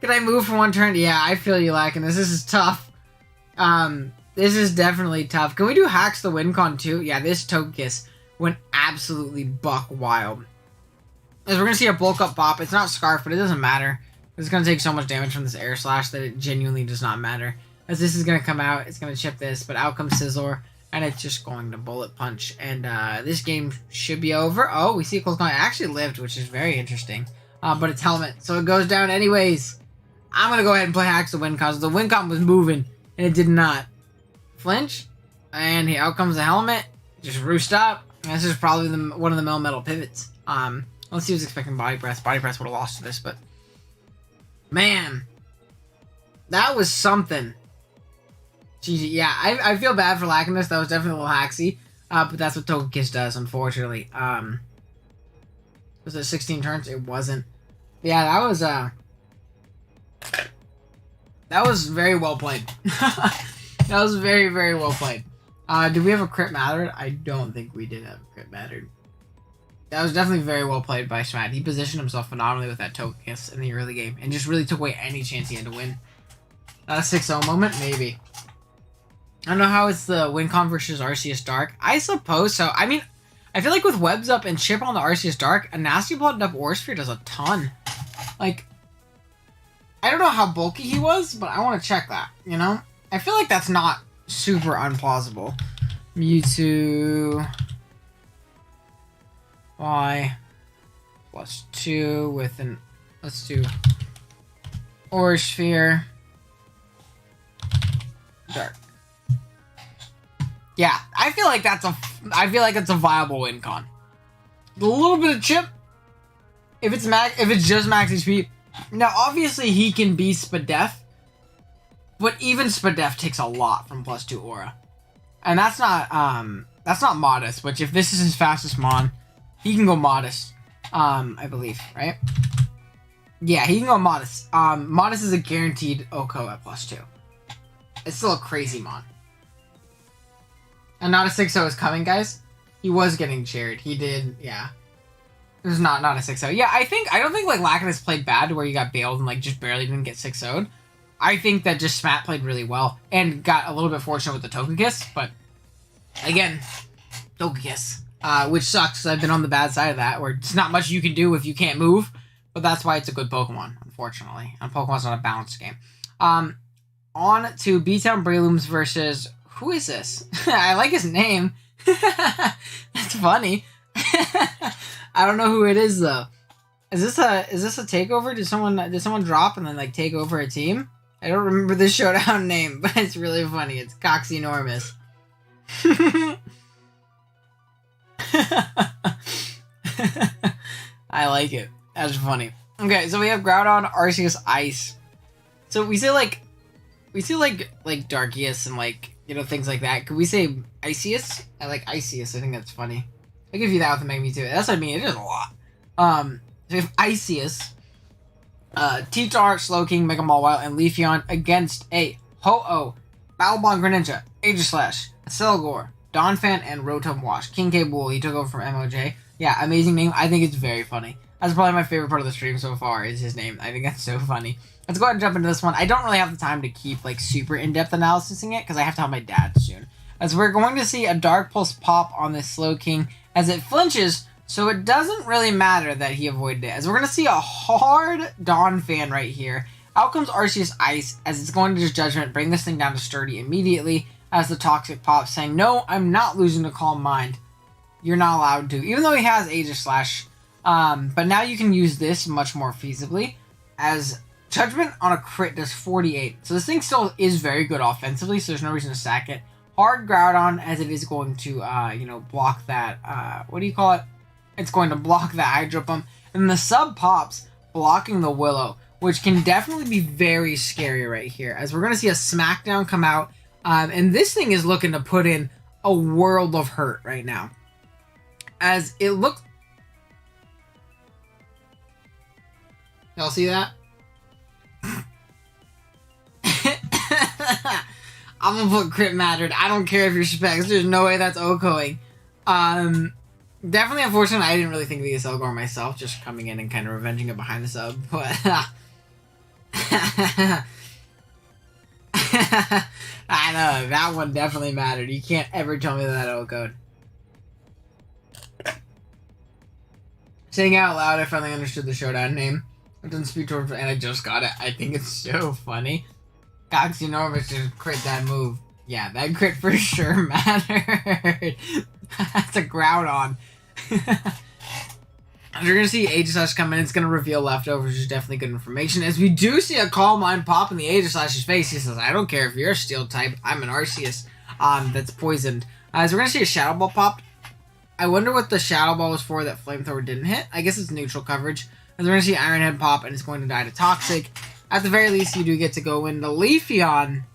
Can I move for one turn? Yeah, I feel you lacking this. This is tough. This is definitely tough. Can we do Hacks the Wincon too? Yeah, this Togekiss went absolutely buck wild. As we're going to see a Bulk Up pop. It's not Scarf, but it doesn't matter. It's going to take so much damage from this Air Slash that it genuinely does not matter. As this is going to come out, it's going to chip this, but out comes Scizor, and it's just going to Bullet Punch. And this game should be over. Oh, we see a close call. It actually lived, which is very interesting. But it's Helmet, so it goes down anyways. I'm going to go ahead and play Hacks the Wincon. The Wincon was moving, and it did not. Flinch, and out comes the Helmet. Just roost up. And this is probably one of the Melmetal pivots. Let's see who's expecting Body Press. Body Press would have lost to this, but man, that was something. GG. Yeah, I feel bad for lacking this. That was definitely a little hacksy. But that's what Togekiss does, unfortunately. Was it 16 turns? It wasn't. Yeah, that was very well played. That was very, very well played. Did we have a crit mattered? I don't think we did have a crit mattered. That was definitely very well played by Schmat. He positioned himself phenomenally with that Togekiss in the early game and just really took away any chance he had to win. A 6-0 moment? Maybe. I don't know how it's the WinCon versus Arceus Dark. I suppose so. I mean, I feel like with Webs Up and Chip on the Arceus Dark, a Nasty Blooded Up Orsphere does a ton. Like, I don't know how bulky he was, but I want to check that, you know? I feel like that's not super unplausible. Mewtwo... Y... +2 with an... Let's do... Orsphere... Dark. Yeah, I feel like it's a viable win con. A little bit of Chip. If it's just max HP. Now obviously he can be Spadef, but even Spadef takes a lot from +2 aura. And that's not modest, which if this is his fastest mon, he can go modest. I believe, right? Yeah, he can go modest. Modest is a guaranteed Oko at +2. It's still a crazy mon. And not a 6-0 is coming, guys. He was getting cheered. He did, yeah. It was not a 6-0. Yeah, I don't think like Lackatus played bad to where you got bailed and like just barely didn't get 6-0'd. I think that just Smat played really well and got a little bit fortunate with the Togekiss, but again, Togekiss, which sucks because I've been on the bad side of that where it's not much you can do if you can't move, but that's why it's a good Pokemon, unfortunately. And Pokemon's not a balanced game. On to B-Town Breloom's versus... Who is this? I like his name. That's funny. I don't know who it is though. Is this a takeover? Did someone drop and then like take over a team? I don't remember the showdown name, but it's really funny. It's Coxenormous. I like it. That's funny. Okay, so we have Groudon, Arceus, Ice. So we say like Darkius and like, you know, things like that. Could we say Iceus? I like Iceus. I think that's funny. I'll give you that with the Magneto. That's what I mean. It is a lot. So we have Iceus, T-Tar, Slowking, Mega Mawile, and Leafeon against a Ho-Oh, Battlebond Greninja, Aegislash, Selgor, Donphan, and Rotom Wash. King K. Bool, he took over from MOJ. Yeah, amazing name. I think it's very funny. That's probably my favorite part of the stream so far is his name. I think that's so funny. Let's go ahead and jump into this one. I don't really have the time to keep like super in-depth analysising it because I have to have my dad soon. As we're going to see a Dark Pulse pop on this Slowking as it flinches, so it doesn't really matter that he avoided it. As we're going to see a hard Donphan right here. Out comes Arceus Ice as it's going to just Judgment, bring this thing down to Sturdy immediately as the Toxic pops, saying, no, I'm not losing to Calm Mind. You're not allowed to, even though he has Aegislash. But now you can use this much more feasibly as Judgment on a crit does 48. So this thing still is very good offensively, so there's no reason to sack it. Hard Groudon as it is going to, block that, what do you call it? It's going to block that Hydro Pump. And the sub pops, blocking the Willow, which can definitely be very scary right here. As we're going to see a Smackdown come out, and this thing is looking to put in a world of hurt right now. As it looks... Y'all see that? I'm gonna put crit mattered. I don't care if you're specs. There's no way that's Okoing. Definitely unfortunate. I didn't really think of the Selgor myself, just coming in and kind of revenging it behind the sub. But I know that one definitely mattered. You can't ever tell me that Okoed. Saying out loud, I finally understood the showdown name. It doesn't speak towards, and I just got it. I think it's so funny. Coxenormous just crit that move. Yeah, that crit for sure mattered. That's a Groudon. You're going to see Aegislash come in. It's going to reveal leftovers, which is definitely good information. As we do see a Calm Mind pop in the Aegislash's face. He says, I don't care if you're a Steel type. I'm an Arceus that's poisoned. So we're going to see a Shadow Ball popped. I wonder what the Shadow Ball was for that Flamethrower didn't hit. I guess it's neutral coverage. As we're going to see Iron Head pop, and it's going to die to Toxic. At the very least, you do get to go into Leafeon.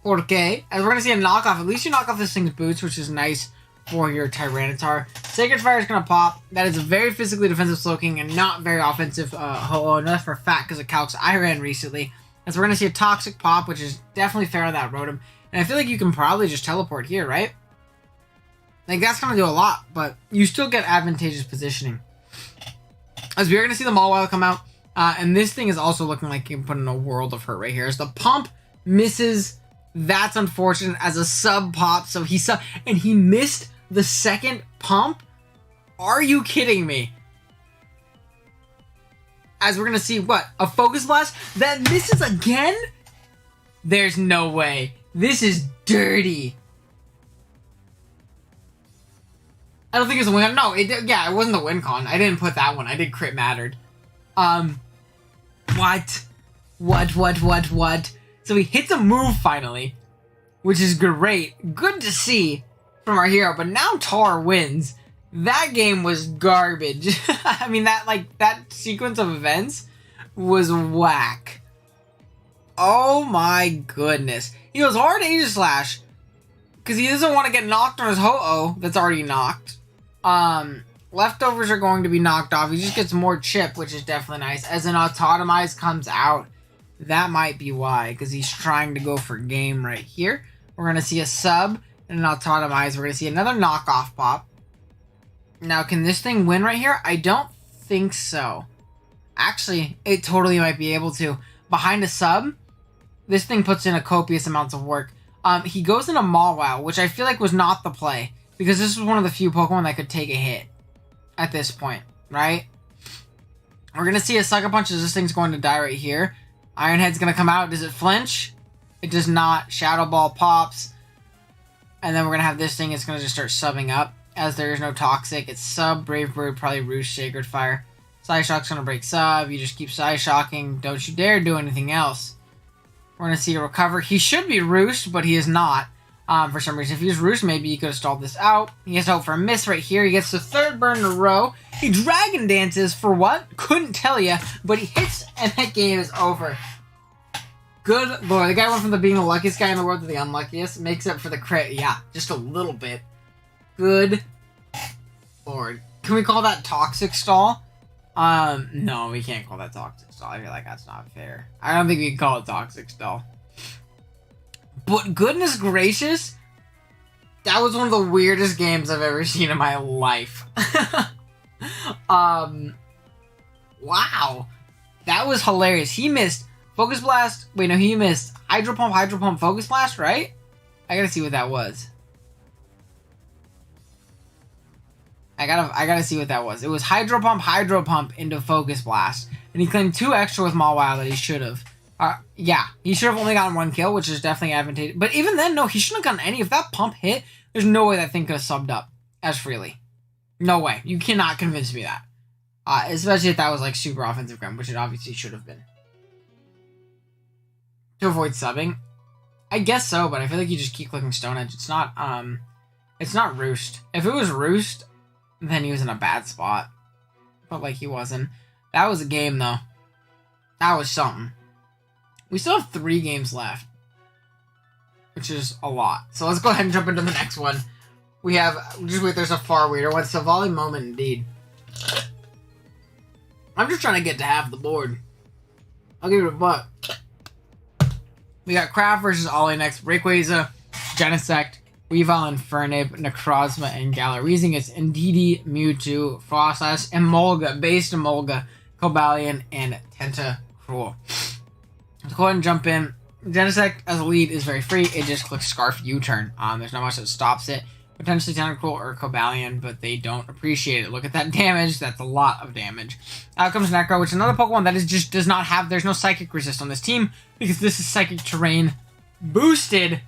Okay. As we're going to see a knockoff. At least you knock off this thing's boots, which is nice for your Tyranitar. Sacred Fire is going to pop. That is a very physically defensive Slowking and not very offensive Ho-Oh. And that's for a fact because of calcs I ran recently. And so we're going to see a Toxic pop, which is definitely fair on that Rotom. And I feel like you can probably just teleport here, right? Like, that's going to do a lot, but you still get advantageous positioning. As we are going to see the Mawile come out. And this thing is also looking like you can put in a world of hurt right here. As the pump misses, that's unfortunate as a sub pop. So and he missed the second pump? Are you kidding me? As we're going to see, what? A Focus Blast that misses again? There's no way. This is dirty. I don't think it's a win. No, it wasn't the win con. I didn't put that one. I did crit mattered. What? So he hits a move finally, which is great. Good to see from our hero, but now Tar wins. That game was garbage. I mean, that sequence of events was whack. Oh my goodness. He goes hard Aegis Slash because he doesn't want to get knocked on his Ho-Oh that's already knocked. Leftovers are going to be knocked off. He just gets more chip, which is definitely nice. As an Autotomize comes out, that might be why, because he's trying to go for game right here. We're going to see a sub and an Autotomize. We're going to see another knockoff pop. Now, can this thing win right here? I don't think so. Actually, it totally might be able to. Behind a sub, this thing puts in a copious amounts of work. He goes into Mawile, which I feel like was not the play, because this was one of the few Pokemon that could take a hit at this point, right? We're going to see a Sucker Punch as this thing's going to die right here. Iron Head's going to come out. Does it flinch? It does not. Shadow Ball pops. And then we're going to have this thing. It's going to just start subbing up. As there is no Toxic. It's Sub, Brave Bird, probably Roost, Sacred Fire. Psyshock's going to break Sub. You just keep Psyshocking. Don't you dare do anything else. We're going to see a Recover. He should be Roost, but he is not. For some reason. If he was Roost, maybe he could have stalled this out. He has to hope for a miss right here. He gets the third burn in a row. He Dragon Dances for what? Couldn't tell you. But he hits, and that game is over. Good lord. The guy went from being the luckiest guy in the world to the unluckiest. Makes up for the crit. Yeah, just a little bit. Good lord. Can we call that Toxic Stall? No, we can't call that Toxic Stall. I feel like that's not fair. I don't think we can call it Toxic Stall. But goodness gracious, that was one of the weirdest games I've ever seen in my life. Wow. That was hilarious. He missed Focus Blast. Wait, no, he missed Hydro Pump, Focus Blast, right? I gotta see what that was. I gotta see what that was. It was Hydro Pump into Focus Blast. And he claimed 2 extra with Mawile that he should have. Yeah, he should have only gotten 1 kill, which is definitely advantageous. But even then, no, he shouldn't have gotten any. If that pump hit, there's no way that thing could have subbed up as freely. No way. You cannot convince me that. Especially if that was like super offensive ground, which it obviously should have been. To avoid subbing? I guess so, but I feel like you just keep clicking Stone Edge. It's not Roost. If it was Roost, then he was in a bad spot. But like he wasn't. That was a game though. That was something. We still have 3 games left, which is a lot. So let's go ahead and jump into the next one. We have, just wait, there's a far weirder one. Silvally moment indeed. I'm just trying to get to half the board. I'll give it a buck. We got Craft versus Ollie next. Rayquaza, Genesect, Weavile, Infernape, Necrozma, and Galarian. It's Indeedee, Mewtwo, Frostless, Emolga, Base Emolga, Cobalion, and Tentacruel. Let's go ahead and jump in. Genesect as a lead is very free. It just clicks Scarf U-turn. There's not much that stops it. Potentially Tentacruel or Cobalion, but they don't appreciate it. Look at that damage. That's a lot of damage. Out comes Necro, which is another Pokemon that is just does not have... There's no Psychic resist on this team because this is Psychic Terrain boosted.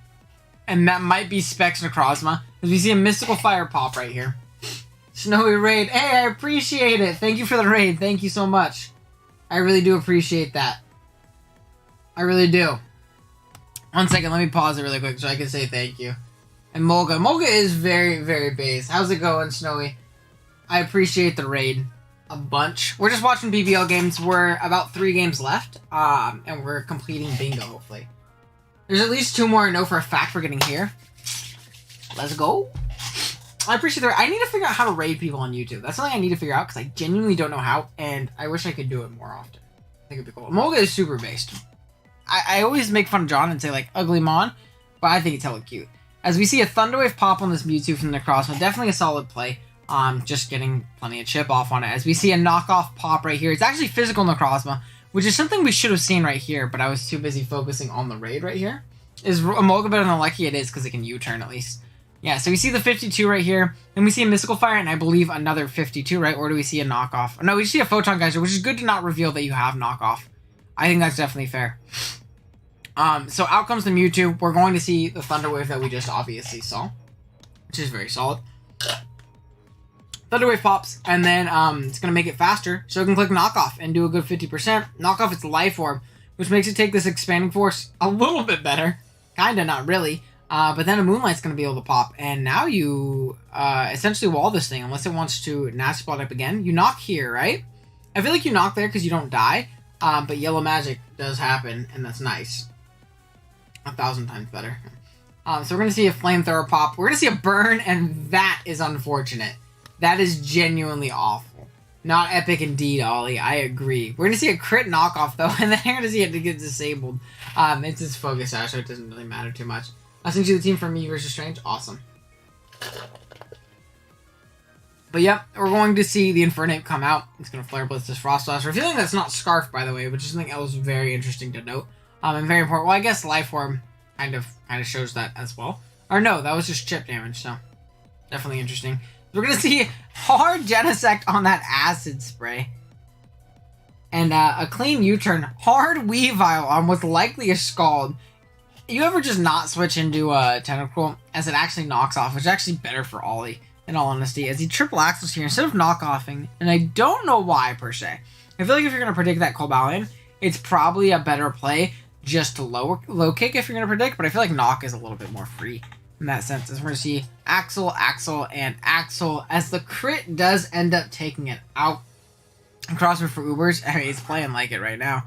And that might be Specs Necrozma. As we see a Mystical Fire pop right here. Snowy Raid. Hey, I appreciate it. Thank you for the raid. Thank you so much. I really do appreciate that. I really do. 1 second, let me pause it really quick so I can say thank you. And Molga. Molga is very, very base. How's it going, Snowy? I appreciate the raid a bunch. We're just watching BBL games. We're about 3 games left. And we're completing bingo, hopefully. There's at least 2 more I know for a fact we're getting here. Let's go. I appreciate that. I need to figure out how to raid people on YouTube. That's something I need to figure out because I genuinely don't know how, and I wish I could do it more often. I think it'd be cool. Molga is super based. I always make fun of John and say, like, ugly Mon, but I think it's hella cute. As we see a Thunderwave pop on this Mewtwo from the Necrozma, definitely a solid play. Just getting plenty of chip off on it. As we see a knockoff pop right here. It's actually physical Necrozma, which is something we should have seen right here, but I was too busy focusing on the raid right here. Is Molga better than Lucky? It is, because it can U-turn at least. Yeah, so we see the 52 right here, and we see a Mystical Fire, and I believe another 52, right? Or do we see a knockoff? No, we see a Photon Geyser, which is good to not reveal that you have knockoff. I think that's definitely fair. So out comes the Mewtwo. We're going to see the Thunder Wave that we just obviously saw, which is very solid. Thunder Wave pops, and then it's going to make it faster, so it can click Knockoff and do a good 50%. Knockoff its Life Orb, which makes it take this Expanding Force a little bit better. Kinda, not really. But then a Moonlight's going to be able to pop, and now you essentially wall this thing, unless it wants to Nasty Plot up again. You knock here, right? I feel like you knock there because you don't die, but Yellow Magic does happen, and that's nice. 1,000 times better. So we're going to see a Flamethrower pop. We're going to see a Burn, and that is unfortunate. That is genuinely awful. Not epic indeed, Ollie. I agree. We're going to see a crit knockoff, though, and then you're going to see it get disabled. It's his Focus Sash, so it doesn't really matter too much. I sent you the team for me versus Strange. Awesome. But yep, we're going to see the Infernape come out. It's going to Flare Blitz this Frost Blast. Revealing that's not Scarf, by the way, which is something else very interesting to note. And very important. Well, I guess Life Orb kind of shows that as well. Or no, that was just chip damage, so definitely interesting. We're going to see hard Genesect on that Acid Spray. And a clean U-turn. Hard Weavile on what's likely a Scald. You ever just not switch into Tentacruel as it actually knocks off, which is actually better for Ollie, in all honesty, as he triple axles here instead of knockoffing, and I don't know why, per se. I feel like if you're going to predict that Cobalion, it's probably a better play just to low kick if you're going to predict, but I feel like knock is a little bit more free in that sense, as we're going to see Axel, and Axel, as the crit does end up taking it out. Crossfit for Ubers, I mean, he's playing like it right now.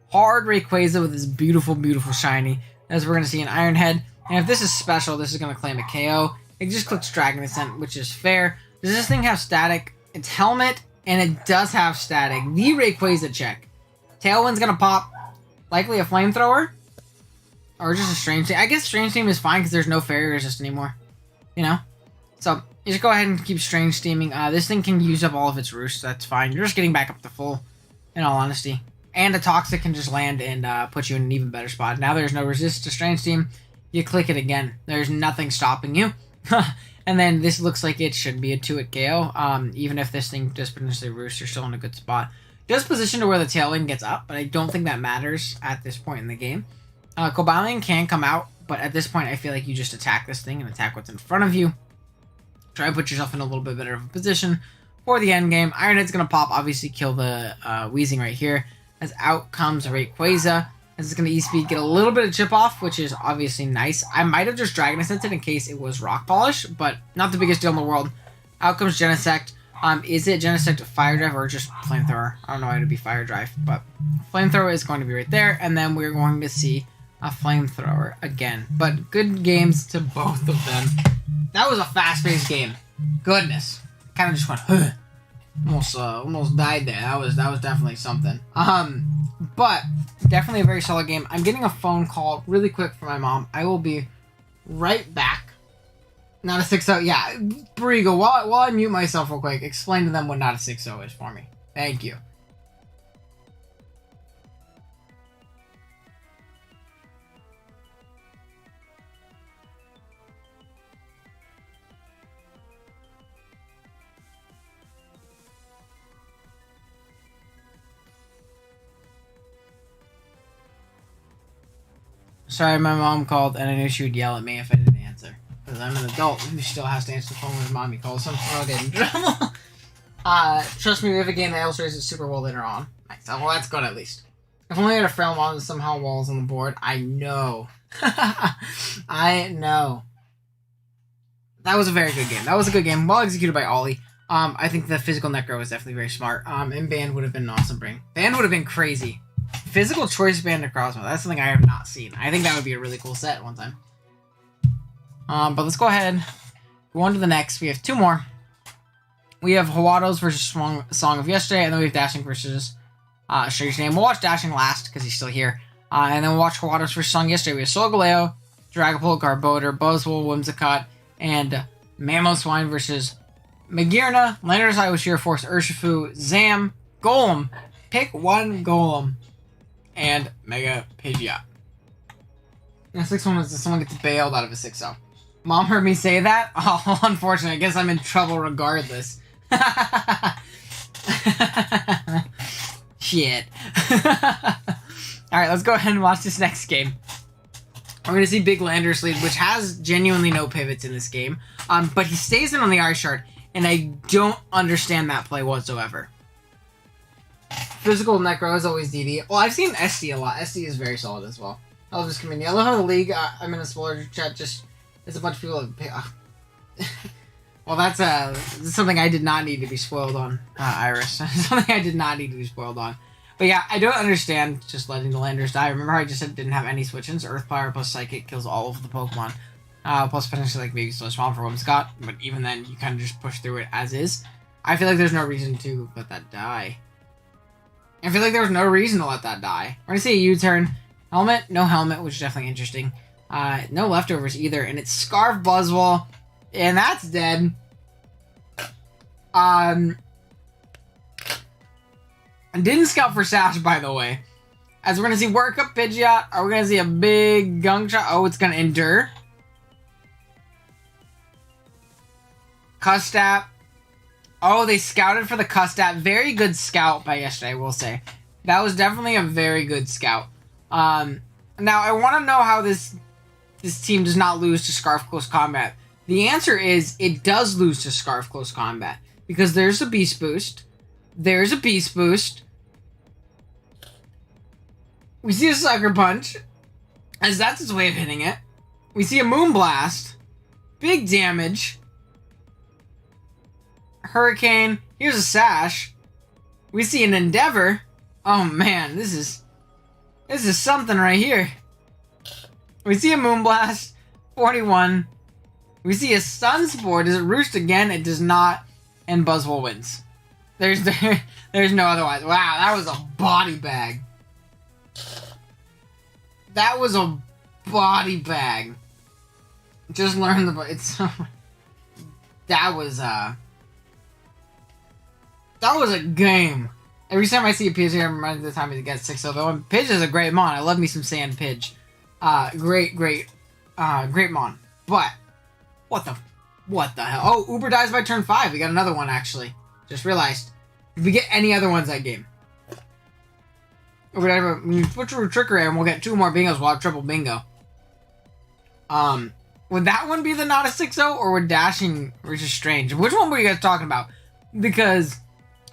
Hard Rayquaza with his beautiful, beautiful shiny, as we're going to see an Iron Head. And if this is special, this is going to claim a KO. It just clicks Dragon Ascent, which is fair. Does this thing have static? It's Helmet, and it does have static. The Rayquaza check. Tailwind's going to pop. Likely a Flamethrower. Or just a Strange Team. I guess Strange Team is fine because there's no Fairy Resist anymore. You know? So, you just go ahead and keep Strange Teaming. This thing can use up all of its roosts. That's fine. You're just getting back up to full, in all honesty. And a Toxic can just land and put you in an even better spot. Now there's no resist to Strange Team. You click it again. There's nothing stopping you. And then this looks like it should be a 2-hit KO. Even if this thing does potentially roost, you're still in a good spot. It does position to where the Tailwind gets up, but I don't think that matters at this point in the game. Cobalion can come out, but at this point I feel like you just attack this thing and attack what's in front of you. Try to put yourself in a little bit better of a position for the end game. Iron Head's going to pop, obviously kill the Weezing right here. As out comes Rayquaza. As it's going to E-Speed, get a little bit of chip off, which is obviously nice. I might have just Dragon Ascended in case it was Rock Polish, but not the biggest deal in the world. Out comes Genesect. Is it Genesect Fire Drive or just Flamethrower? I don't know why it'd be Fire Drive, but Flamethrower is going to be right there, and then we're going to see a Flamethrower again. But good games to both of them. That was a fast-paced game. Goodness. Kind of just went, huh. Almost died there. That was definitely something. But definitely a very solid game. I'm getting a phone call really quick from my mom. I will be right back. Not a 6-0. Yeah, Brigo, while I mute myself real quick, explain to them what not a 6-0 is for me. Thank you. Sorry, my mom called, and I knew she would yell at me if I didn't answer. Because I'm an adult who still has to answer the phone when mommy calls, so I'll get in trouble. Trust me, we have a game that illustrates it super well later on. Nice. Well, that's good at least. If only I had a Frail Mom and somehow walls on the board. I know. I know. That was a very good game. That was a good game. Well executed by Ollie. I think the physical Necro was definitely very smart. And Band would have been an awesome bring. Band would have been crazy. Physical Choice Band Necrozma. That's something I have not seen. I think that would be a really cool set one time. But let's go ahead Go on to the next. We have 2 more. We have Hawados versus Song of Yesterday, and then we have Dashing versus Show Your Name. We'll watch Dashing last because he's still here. And then we'll watch Hawados versus Song Yesterday. We have Solgaleo, Dragapult, Garbodor, Buzzwole, Whimsicott, and Mamoswine versus Magearna, Lander's Eye with Sheer Force, Urshifu, Zam, Golem. Pick one Golem. And Mega Pidgeot. The 6th one was someone gets bailed out of a 6-0. Mom heard me say that? Oh, unfortunately. I guess I'm in trouble regardless. Shit. Alright, let's go ahead and watch this next game. We're going to see Big Landorus lead, which has genuinely no pivots in this game. But he stays in on the Ice Shard, and I don't understand that play whatsoever. Physical Necro is always DD. Well, I've seen SD a lot. SD is very solid as well. I'll just come in. I love how the league, I'm in a spoiler chat, just, there's a bunch of people that pay, well, that's something I did not need to be spoiled on, Iris. Something I did not need to be spoiled on. But yeah, I don't understand just letting the Landers die. Remember how I just said it didn't have any switch-ins? Earth Power plus Psychic kills all of the Pokemon. Plus potentially like maybe Sludge Bomb for Whimsicott. But even then, you kind of just push through it as is. I feel like there's no reason to let that die. I feel like there was no reason to let that die. We're going to see a U-turn. Helmet? No helmet, which is definitely interesting. No leftovers either. And it's Scarf Buzzwole. And that's dead. I didn't scout for Sash, by the way. As we're going to see Work Up Pidgeot. Are we going to see a big Gunk Shot? Oh, it's going to endure. Custap. Oh, they scouted for the Custap. Very good scout by yesterday, I will say. That was definitely a very good scout. Now, I want to know how this team does not lose to Scarf Close Combat. The answer is it does lose to Scarf Close Combat. Because there's a Beast Boost. There's a Beast Boost. We see a Sucker Punch, as that's its way of hitting it. We see a Moonblast. Big damage. Hurricane. Here's a Sash. We see an Endeavor. Oh man, this is something right here. We see a Moonblast. 41. We see a Sunspore. Does it roost again? It does not. And Buzzwole wins. There's no otherwise. Wow, that was a body bag. That was a body bag. Just learn the... That was a game. Every time I see a Pidge, I'm reminded of the time he gets 6-0. Though Pidge is a great mon. I love me some Sand Pidge. Great mon. But what the hell? Oh, Uber dies by turn 5. We got another one actually. Just realized. If we get any other ones that game. Uber dies by, when you switch to Trick Rare and we'll get 2 more bingos, we'll have triple bingo. Would that one be the not a 6-0 or would Dashing versus Strange? Which one were you guys talking about? Because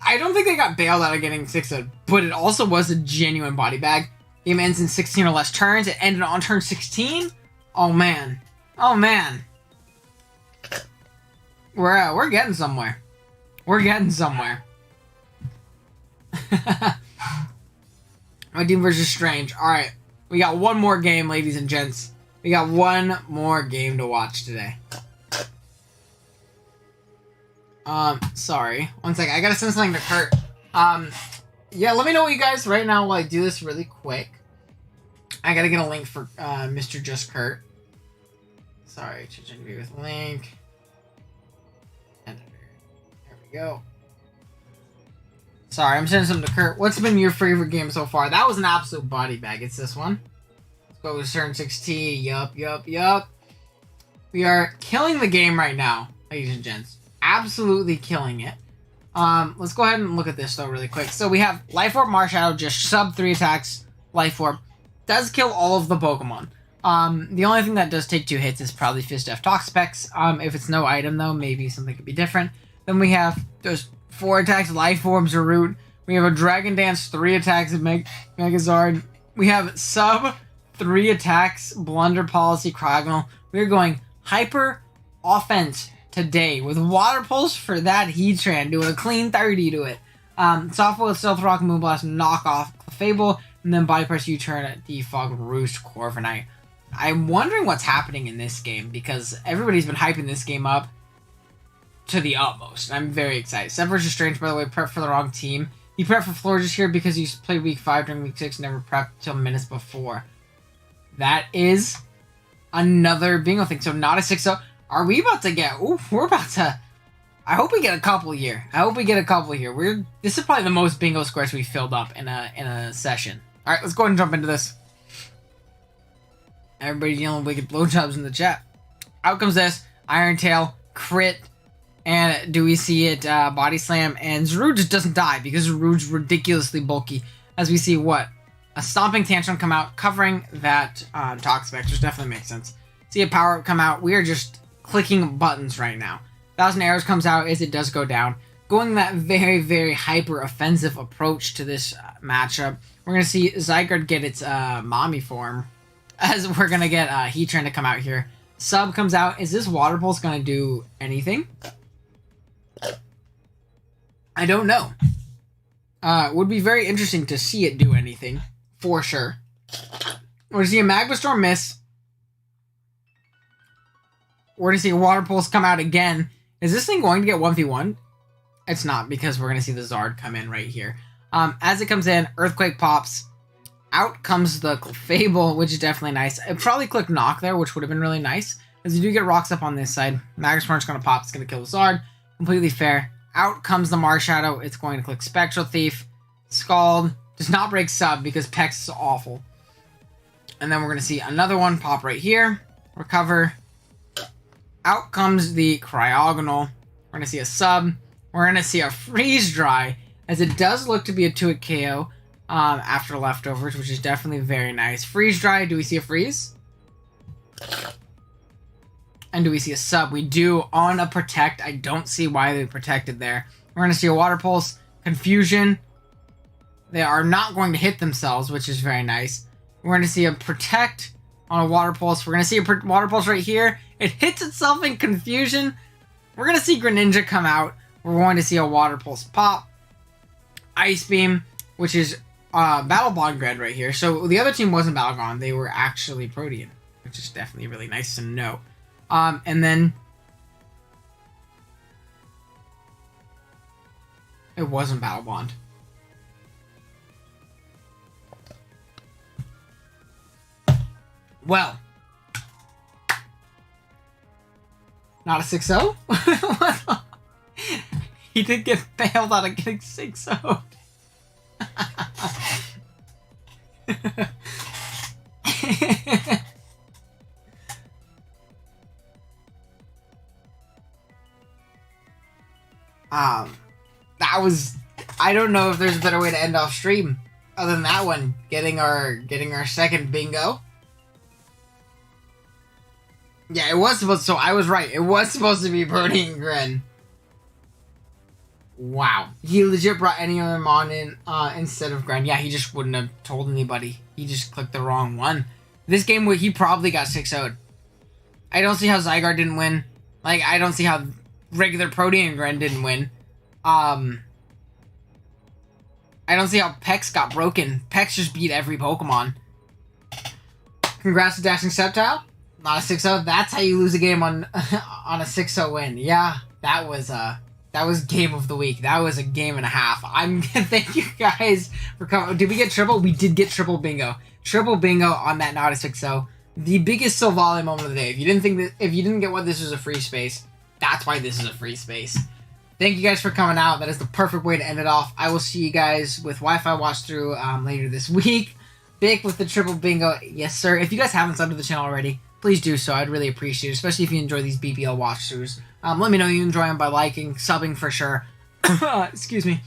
I don't think they got bailed out of getting 6-0, but it also was a genuine body bag. Game ends in 16 or less turns. It ended on turn 16. Oh man. Oh man. We're getting somewhere. We're getting somewhere. My team versus Strange. Alright. We got one more game, ladies and gents. We got one more game to watch today. Sorry. One second. I gotta send something to Kurt. Yeah, let me know what you guys right now while I do this really quick. I gotta get a link for Mr. Just Kurt. Sorry, change interview with link. Editor. There we go. Sorry, I'm sending something to Kurt. What's been your favorite game so far? That was an absolute body bag. It's this one. Let's go with turn 16. Yup. We are killing the game right now, ladies and gents. Absolutely killing it. Let's go ahead and look at this though really quick. So we have Life Orb Marshadow, just sub 3 attacks. Life Orb does kill all of the Pokemon. The only thing that does take 2 hits is probably Fizz-Def Toxapex. If it's no item though, maybe something could be different. Then we have those 4 attacks, Life Orbs or Root. We have a Dragon Dance, 3 attacks of Megazard. We have sub 3 attacks, Blunder Policy, Crogonal. We're going hyper offense today with Water Pulse for that Heatran, doing a clean 30 to it. Softball with Stealth Rock, Moonblast, knock off Fable, and then Body Press U-turn at Defog, Roost, Corviknight. I'm wondering what's happening in this game because everybody's been hyping this game up. to the utmost. I'm very excited. Seth versus Strange, by the way, prepped for the wrong team. He prepped for Flores here because he played week 5 during week 6, never prepped till minutes before. That is another bingo thing. So not a 6-0. Are we about to get... Ooh, we're about to... I hope we get a couple here. This is probably the most bingo squares we filled up in a session. All right, let's go ahead and jump into this. Everybody yelling wicked blowjobs in the chat. Out comes this. Iron Tail, crit, and do we see it body slam? And Zaru just doesn't die because Zaru's ridiculously bulky. As we see what? A Stomping Tantrum come out, covering that Toxapex, which definitely makes sense. See a power-up come out. We are just clicking buttons right now. 1,000 Arrows comes out as it does go down. Going that very, very hyper-offensive approach to this matchup. We're going to see Zygarde get its mommy form. As we're going to get Heatran to come out here. Sub comes out. Is this Water Pulse going to do anything? I don't know. Would be very interesting to see it do anything. For sure. We're going to see a Magma Storm miss. We're going to see a Water Pulse come out again. Is this thing going to get 1v1? It's not, because we're going to see the Zard come in right here. As it comes in, Earthquake pops. Out comes the Fable, which is definitely nice. I probably clicked Knock there, which would have been really nice. As you do get rocks up on this side. Magnustorm's going to pop. It's going to kill the Zard. Completely fair. Out comes the Marshadow. It's going to click Spectral Thief. Scald. Does not break Sub because Pex is awful. And then we're going to see another one pop right here. Recover. Out comes the Cryogonal. We're going to see a Sub. We're going to see a Freeze Dry, as it does look to be a 2-hit KO after Leftovers, which is definitely very nice. Freeze Dry, do we see a Freeze? And do we see a Sub? We do on a Protect. I don't see why they protected there. We're going to see a Water Pulse. Confusion. They are not going to hit themselves, which is very nice. We're going to see a Protect on a Water Pulse. We're going to see a Water Pulse right here. It hits itself in Confusion. We're going to see Greninja come out. We're going to see a Water Pulse pop. Ice Beam, which is Battle Bond Grid right here. So the other team wasn't Battleground. They were actually Protean, which is definitely really nice to know. And then it wasn't Battle Bond. Well, not a 6-0? He did get bailed out of getting 6-0. That was... I don't know if there's a better way to end off stream other than that one. Getting our second bingo. Yeah, it was supposed to... So I was right. It was supposed to be Protean Grin. Wow. He legit brought any other Mon in instead of Gren. Yeah, he just wouldn't have told anybody. He just clicked the wrong one. This game, he probably got 6-0'd. I don't see how Zygarde didn't win. Like, I don't see how regular Protean Gren didn't win. I don't see how Pex got broken. Pex just beat every Pokemon. Congrats to Dashing Sceptile. Not a 6-0. That's how you lose a game on on a 6-0 win. Yeah, that was game of the week. That was a game and a half. Thank you guys for coming. Did we get triple? We did get triple bingo. Triple bingo on that not a 6-0. The biggest Silvally moment of the day. If you didn't get what this was a free space, that's why this is a free space. Thank you guys for coming out. That is the perfect way to end it off. I will see you guys with Wi-Fi Watch Through later this week. Vic with the triple bingo. Yes, sir. If you guys haven't subbed to the channel already, please do so. I'd really appreciate it, especially if you enjoy these BBL watch throughs. Let me know you enjoy them by liking, subbing for sure. Excuse me.